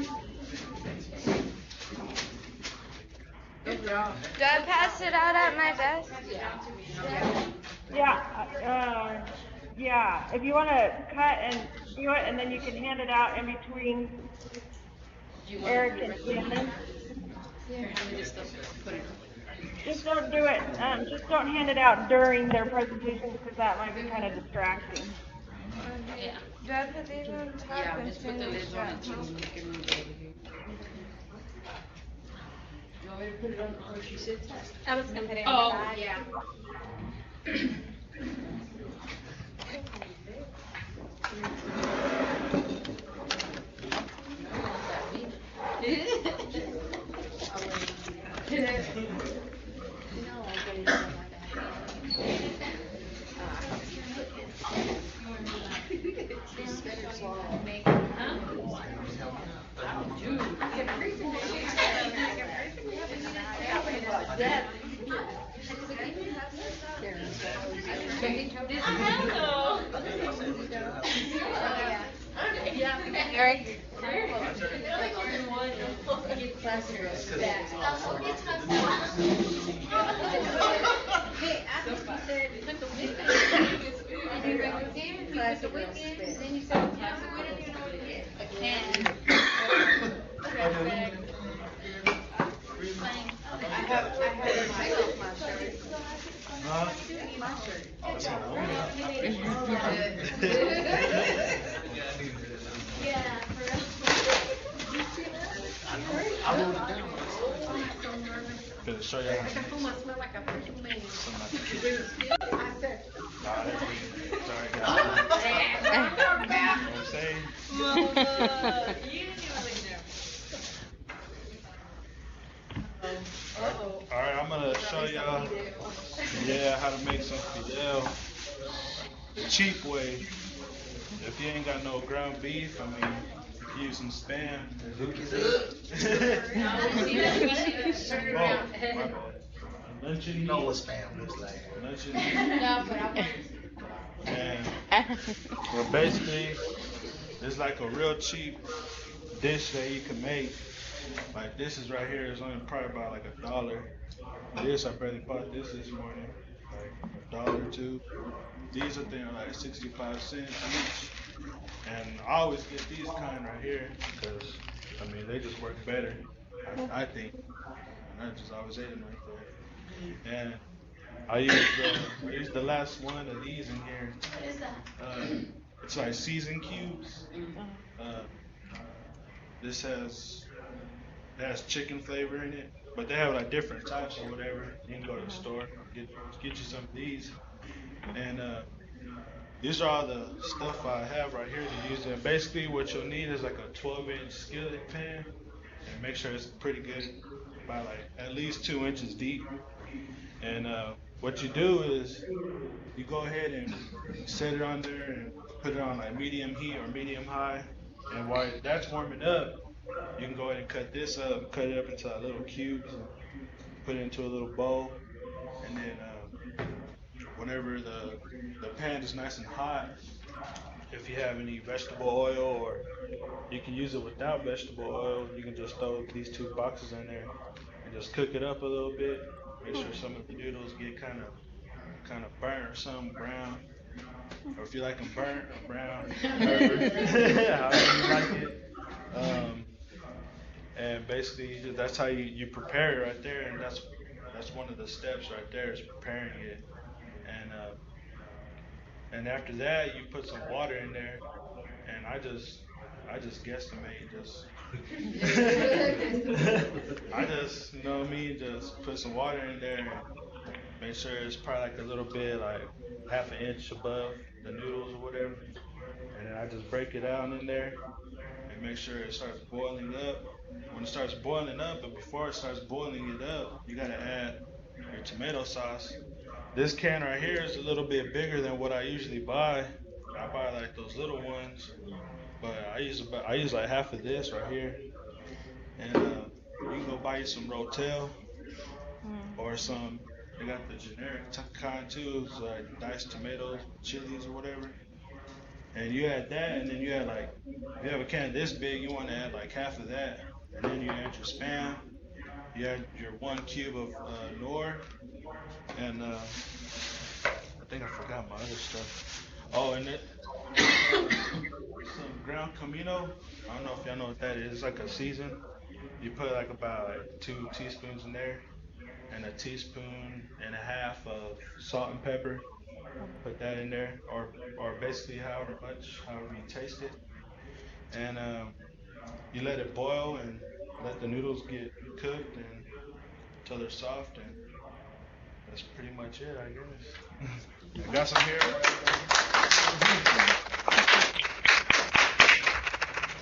Good job. Do I pass it out at my desk? Yeah. If you want to cut and do it, and then you can hand it out in between Eric and Shannon. Here, hand me this stuff. Put it. Just don't do it. Just don't hand it out during their presentations because that might be kind of distracting. Yeah. Do I put these on top? Yeah, and just put the finish lids on that? it and you can move it over here. You want me to put it on where she sits? I was gonna put it in Oh, the bag. yeah. Eric. classic girl stack. Hey, after you said, you bring the game and classic girl spit. Then you said, classic girl spit. A can. I have my shirt. My shirt. Yeah, for real. I wrote it down. Gonna show you how to I smell like a freaking man. I said, Nah, that's me. Sorry, guys. You know what I'm saying? Alright, I'm gonna show y'all how to make some fidel the cheap way. If you ain't got no ground beef, I mean, you can use some Spam. Oh, my bad. Luncheon meat. know what Spam looks like. Luncheon meat. And well, basically, it's like a real cheap dish that you can make. Like this is right here is only probably about like $1. This I barely bought this morning, like $1 or $2. These I think are like 65 cents each. And I always get these kind right here because I mean they just work better, I think. And I just always ate them right there. And I use the last one of these in here. What is that? It's like season cubes. This has chicken flavor in it, but they have like different types or whatever. You can go to the store, get you some of these, and these are all the stuff I have right here to use. And basically, what you'll need is like a 12-inch skillet pan, and make sure it's pretty good, by like at least 2 inches deep. And what you do is you go ahead and set it on there and put it on like medium heat or medium high. And while that's warming up, you can go ahead and cut this up, cut it up into like little cubes, and put it into a little bowl. And then whenever the pan is nice and hot, if you have any vegetable oil, or you can use it without vegetable oil, you can just throw these 2 boxes in there and just cook it up a little bit. Make sure some of the noodles get kind of burnt or something, brown. Or if you like them burnt or brown, however you like it. And basically, that's how you prepare it right there, and that's one of the steps right there is preparing it. And after that, you put some water in there, and I just guesstimate, you know what I mean, just put some water in there and make sure it's probably like a little bit, like half an inch above the noodles or whatever. And then I just break it out in there and make sure it starts boiling up. When it starts boiling up, but before it starts boiling it up, you gotta add your tomato sauce. This can right here is a little bit bigger than what I usually buy. I buy like those little ones, but I use like half of this right here. And you can go buy you some Rotel or some. They got the generic kind too, it's like diced tomatoes, chilies or whatever. And you add that, and then you add like, if you have a can this big, you want to add like half of that, and then you add your Spam. You add your 1 cube of Nor, and I think I forgot my other stuff. Oh, and some ground comino. I don't know if y'all know what that is. It's like a season. You put like about like 2 teaspoons in there, and a teaspoon and a half of salt and pepper. Put that in there, or basically however you taste it, and you let it boil and let the noodles get cooked and until they're soft, and that's pretty much it, I guess. I got some here.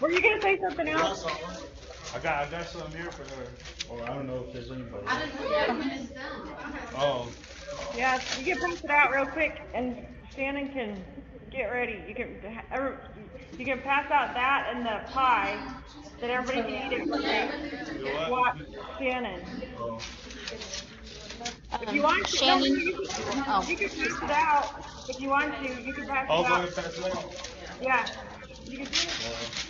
Were you gonna say something else? I got some here for her, or I don't know if there's anybody. I didn't know that when it's done. Oh. Yeah, you can pass it out real quick, and Shannon can get ready. You can pass out that and the pie that everybody can eat it for what? Shannon. Oh. If you want to, Shannon. you can pass it out. If you want to, you can pass it Oh, go out. ahead, pass it out. Yeah. You can do it.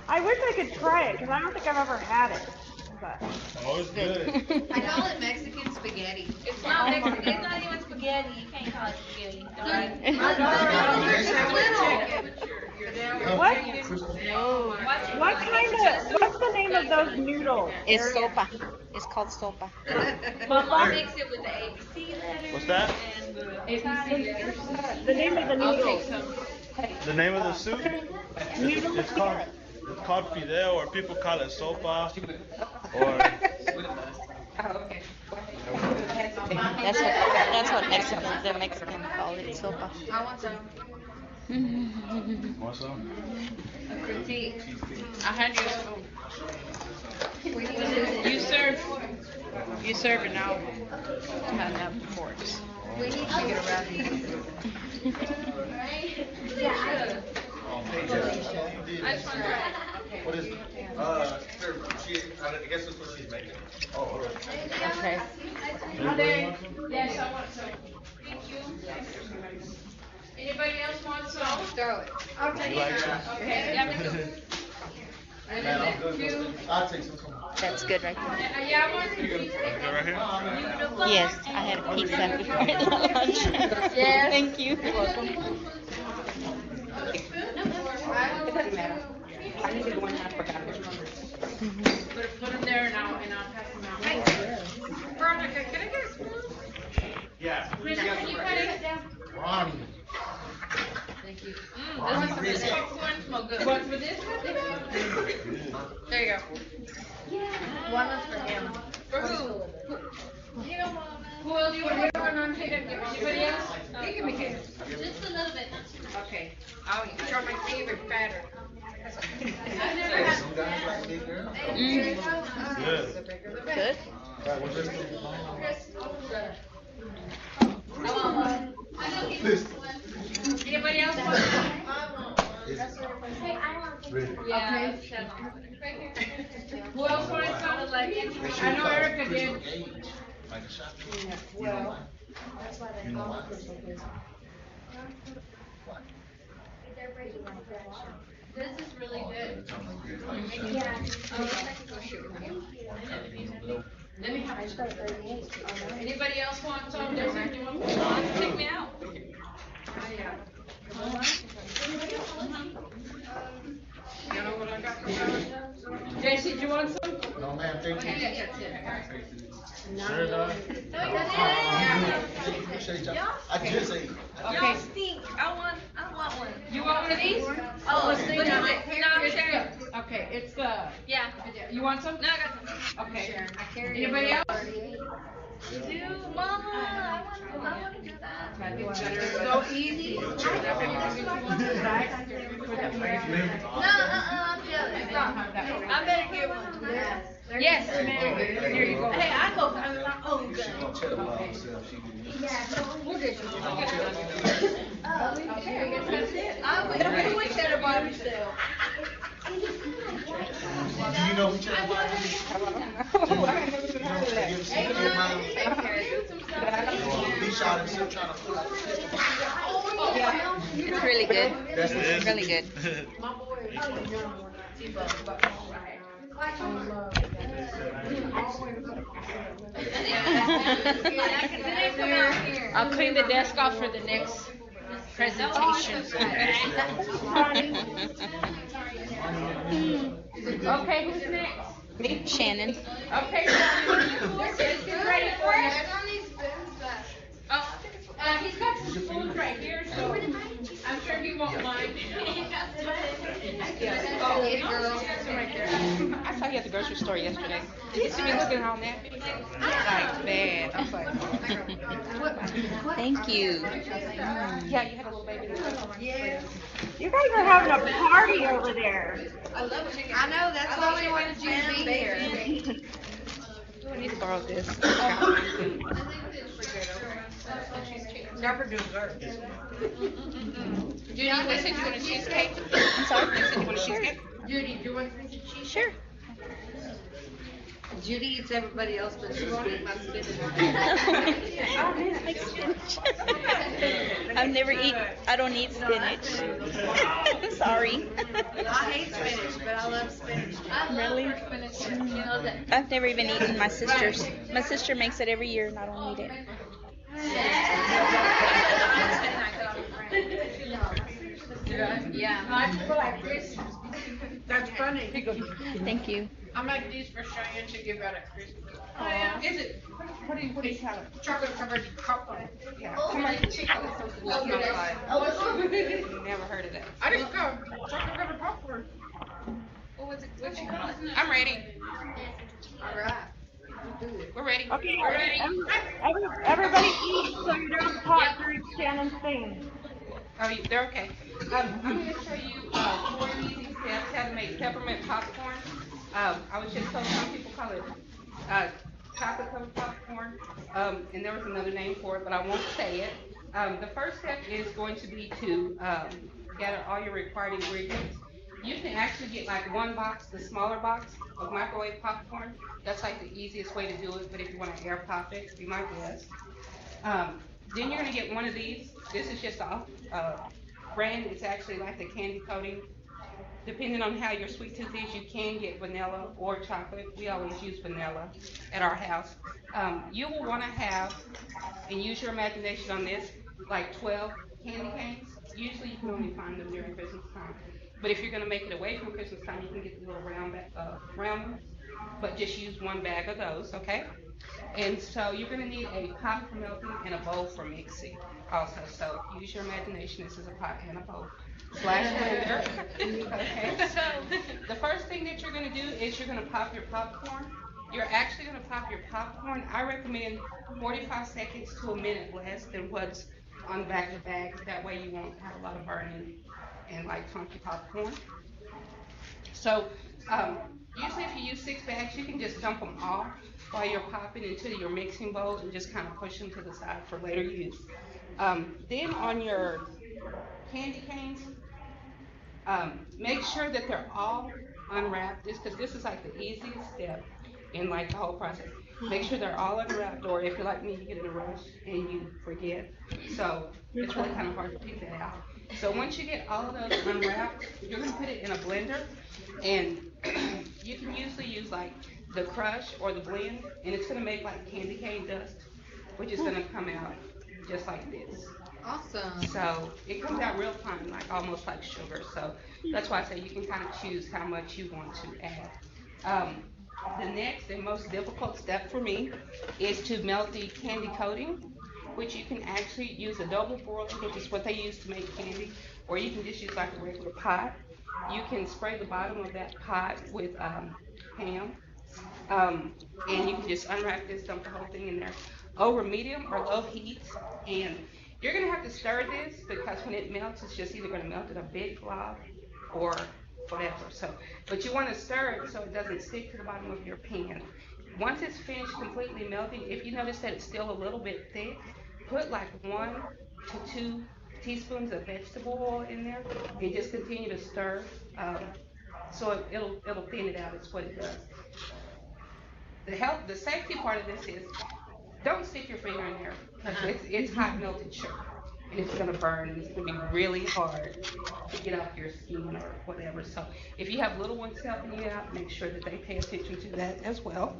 I wish I could try it because I don't think I've ever had it. but. Oh, it's good. I call it Mexican spaghetti. It's not Mexican. It's not even spaghetti. You can't call it spaghetti. Right? What's the name of those noodles? It's sopa. It's called sopa. Mama mix it with the ABC letters. What's that? And the The name of the I'll take noodles. some. The name of the soup? It's called fideo, or people call it sopa, or That's what the Mexican call it, sopa. I want some. want some? A critique. I had you a spoon. You serve it now. Have forks. We need to get around these. I just want to try it. What is it? I guess that's what she's making. Oh, Okay. Yes, I want some. Thank you. Anybody else want some? Throw it. I'll take it. Okay. Yeah, me too. Man, I'm good. I'll take some. That's good right there. Yeah, I want some. Good right here? Yes, I had a pizza before lunch. Yes. Thank you. It doesn't matter. I need to go in and I forgot it. Put them there and I'll pass them out. Veronica, can I get a spoon? Yeah. Chris, can you cut it down? Ronnie. Thank you. This popcorn smells good. What for this? There you go. One was for him. For who? Who else do you want to put on? Anybody else? You give me his. Just a little bit. Okay. I'll show my favorite batter. I've never had Some guys like big girls. Good. Good. Anybody else want Yeah. Who else wanted some? I know Erica did. Like a shot. Well, You know why? This is really good. Let me have Anybody else want some? Check me out. Jesse, do you want some? No, man, thank you. Sure, dog. Appreciate y'all. I just ate. Y'all stink. I don't want one. You want one of these? Oh, Let's what see is now. it? No, I'm sharing. Okay, it's the. Yeah. You want some? No, I got some. Okay. Anybody else? Dude, Mama, I want to do that. So easy. No, I'm jealous. I better get one. Yes. Here you go. Hey, I go find my own gun. We'll get you. I would cheddar by myself. Do you know which one? He shot himself trying to pull out the pistol. It's really good. It's really good. I'll clean the desk off for the next presentation. Okay, who's next? Me, Shannon. Okay, Shannon, get ready for you. He's got some spoons right here, so I'm sure he won't mind. Oh, hey, girl. I saw you at the grocery store yesterday. You see me looking all nappy? Like bad. I was like, thank you. Yeah, you had a little baby. You guys are having a party over there. I know, that's why we wanted you to be here. I need to borrow this. Never do dessert. Judy, you said you want a cheesecake? I'm sorry? You said you want a cheesecake? Judy, do you want a piece of cheese? Sure. Judy eats everybody else, but she won't eat my spinach. I like spinach. I don't eat spinach. Sorry. I hate spinach, but I love spinach. Really? I've never even eaten my sister's. My sister makes it every year and I don't eat it. Yeah. That's funny. Thank you. I make these for Cheyenne to give out at Christmas. Oh, yeah? Is it? What do you have? Chocolate covered popcorn. Yeah. Never heard of that. I didn't go. Chocolate covered popcorn. What was it? What you call it? I'm ready. All right. We're ready. Okay, We're ready. everybody eat so you don't talk during Shannon's thing. Oh, they're okay. I'm going to show you 4 easy steps how to make peppermint popcorn. I was just told some people call it chocolate covered popcorn, and there was another name for it, but I won't say it. The first step is going to be to gather all your required ingredients. You can actually get like one box, the smaller box of microwave popcorn. That's like the easiest way to do it, but if you want to air pop it, be my guest. Then you're going to get one of these. This is just a brand. It's actually like the candy coating. Depending on how your sweet tooth is, you can get vanilla or chocolate. We always use vanilla at our house. You will want to have, and use your imagination on this, like 12 candy canes. Usually you can only find them during Christmas time. But if you're going to make it away from Christmas time, you can get the little round ones. But just use one bag of those, okay? And so you're going to need a pot for melting and a bowl for mixing also. So use your imagination. This is a pot and a bowl. Slash blender. Okay, so the first thing that you're going to do is you're going to pop your popcorn. You're actually going to pop your popcorn. I recommend 45 seconds to a minute less than what's on the back of the bag. That way you won't have a lot of burning and like funky popcorn. So usually if you use 6 bags, you can just dump them off while you're popping into your mixing bowl and just kind of push them to the side for later use. Then on your candy canes, make sure that they're all unwrapped. Because this is like the easiest step in like the whole process. Make sure they're all unwrapped, or if you're like me, you get in a rush and you forget. So it's really kind of hard to pick that out. So once you get all of those unwrapped, you're going to put it in a blender, and you can usually use like the crush or the blend, and it's going to make like candy cane dust, which is going to come out just like this. Awesome. So it comes out real fine, like almost like sugar. So that's why I say you can kind of choose how much you want to add. The next and most difficult step for me is to melt the candy coating, which you can actually use a double broiler, which is what they use to make candy, or you can just use like a regular pot. You can spray the bottom of that pot with ham, and you can just unwrap this, dump the whole thing in there over medium or low heat, and you're going to have to stir this because when it melts, it's just either going to melt in a big glob or whatever. So, but you want to stir it so it doesn't stick to the bottom of your pan. Once it's finished completely melting, if you notice that it's still a little bit thick, put like 1 to 2 teaspoons of vegetable oil in there and just continue to stir. So it'll thin it out. It's what it does. The safety part of this is don't stick your finger in there because it's hot melted sugar and it's going to burn and it's going to be really hard to get off your skin or whatever. So if you have little ones helping you out, make sure that they pay attention to that as well.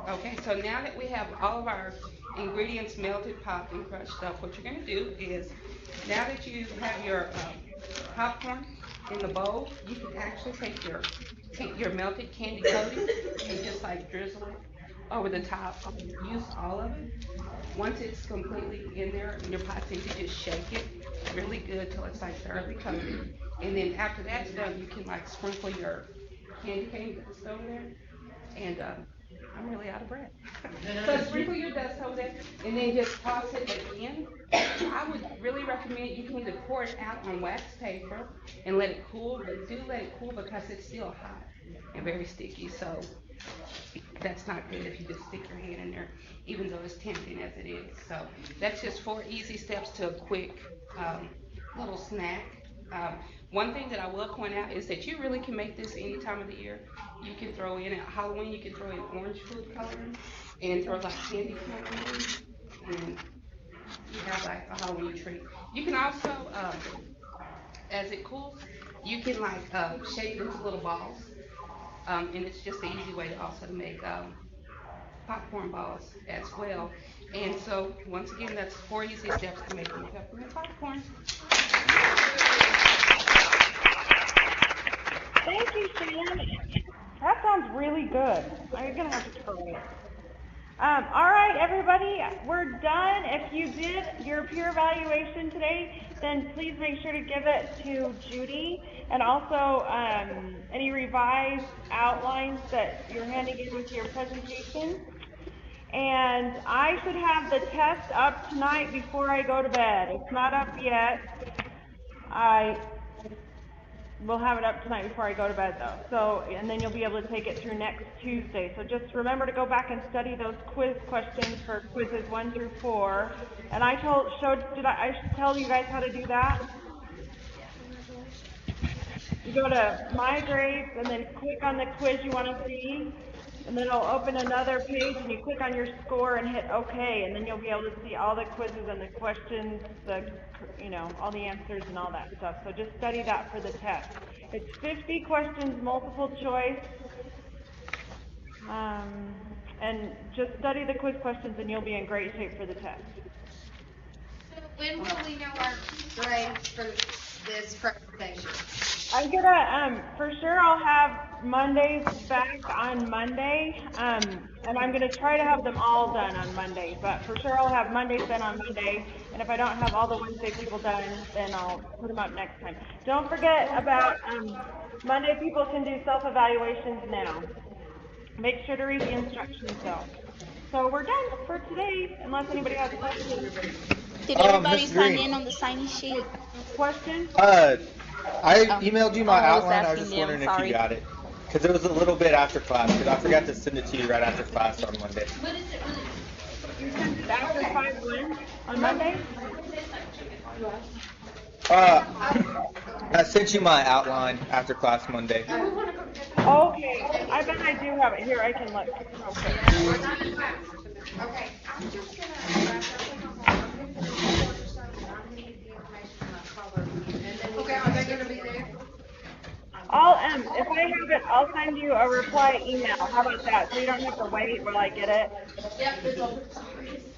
Okay, so now that we have all of our ingredients melted, popped, and crushed up, what you're going to do is, now that you have your popcorn in the bowl, you can actually take your melted candy coating and just like drizzle it over the top. Use all of it. Once it's completely in there in your pot, you can just shake it really good till it's like thoroughly coated. And then after that's done, you can like sprinkle your candy cane dust over there. And I'm really out of breath. So sprinkle your dust over there and then just toss it again. I would really recommend you can either pour it out on wax paper and let it cool, but do let it cool because it's still hot and very sticky. So that's not good if you just stick your hand in there, even though it's tempting as it is. So that's just 4 easy steps to a quick little snack. One thing that I will point out is that you really can make this any time of the year. You can throw in at Halloween, you can throw in orange food coloring and throw like candy coloring, and you have like a Halloween tree. You can also, as it cools, you can like shape it into little balls, and it's just an easy way to also make popcorn balls as well. And so once again, that's 4 easy steps to making peppermint popcorn. Thank you, Sam. That sounds really good. I'm gonna have to try it. All right, everybody, we're done. If you did your peer evaluation today, then please make sure to give it to Judy, and also any revised outlines that you're handing in with your presentation. And I should have the test up tonight before I go to bed. It's not up yet. I will have it up tonight before I go to bed, though. So, and then you'll be able to take it through next Tuesday. So just remember to go back and study those quiz questions for quizzes 1 through 4. And I should tell you guys how to do that? You go to My Grades and then click on the quiz you want to see, and then it'll open another page, and you click on your score and hit OK, and then you'll be able to see all the quizzes and the questions, all the answers and all that stuff. So just study that for the test. It's 50 questions, multiple choice, and just study the quiz questions, and you'll be in great shape for the test. So when will we know our grades for this presentation? I'm gonna, for sure I'll have Mondays back on Monday, and I'm gonna try to have them all done on Monday, but for sure I'll have Mondays done on Monday, and if I don't have all the Wednesday people done, then I'll put them up next time. Don't forget about, Monday people can do self-evaluations now. Make sure to read the instructions though. So we're done for today, unless anybody has questions. Did everybody Ms. sign Green. in on the sign sheet? Question? I emailed you my outline. I was just asking them, wondering if sorry. you got it. Because it was a little bit after class, because I forgot to send it to you right after class on Monday. What is it? You sent it after 5-1 on Monday? I sent you my outline after class Monday. Okay, I bet I do have it. Here, I can look. Okay. Okay, I'm just gonna Okay, are they gonna be there? If I have it, I'll send you a reply email. How about that? So you don't have to wait while I get it. Yep.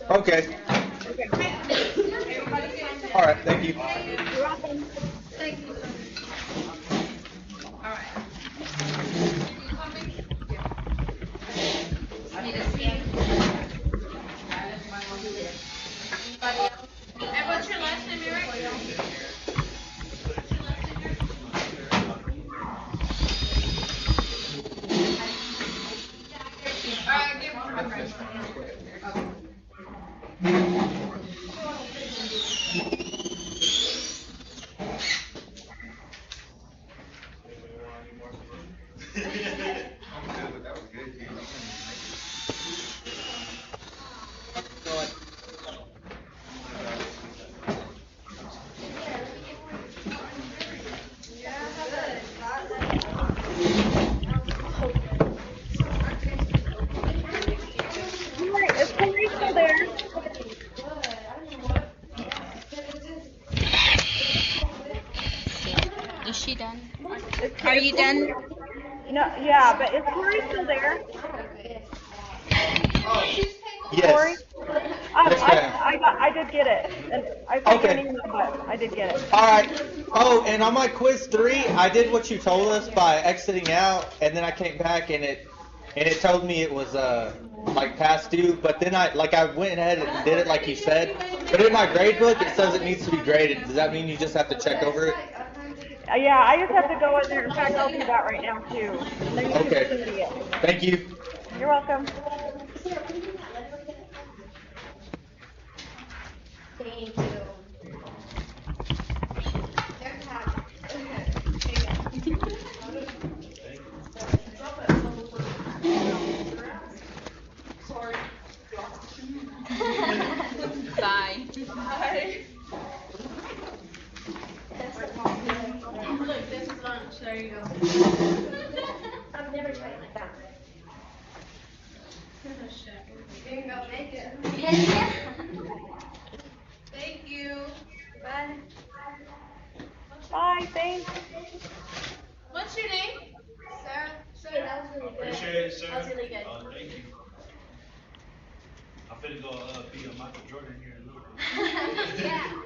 Okay. All right, thank you. You're welcome. Thank you. All right. Need a scan? Anybody else? And what's your last name, Eric? Is Corey still there? Is she done? Are you done? No, yeah, but is Corey still there? Corey? Yes. Yes, ma'am. I did get it. And I sent you an email, but I did get it. All right. Oh, and on my quiz 3, I did what you told us by exiting out, and then I came back and it told me it was like past due. But then I went ahead and did it like you said. But in my grade book, it says it needs to be graded. Does that mean you just have to check over it? Yeah, I just have to go in there. In fact, I'll do that right now too. And then you can Okay. see it. Thank you. You're welcome. Thank you. Bye. Bye. There you go. I've never tried it like that. You can go make it. Yeah. Thank you. Bye. Bye, thanks. What's your name? Sarah. Hey, that was really good. Appreciate it, sir. That was really good. Thank you. I'm finna go be a Michael Jordan here in a little bit. Yeah.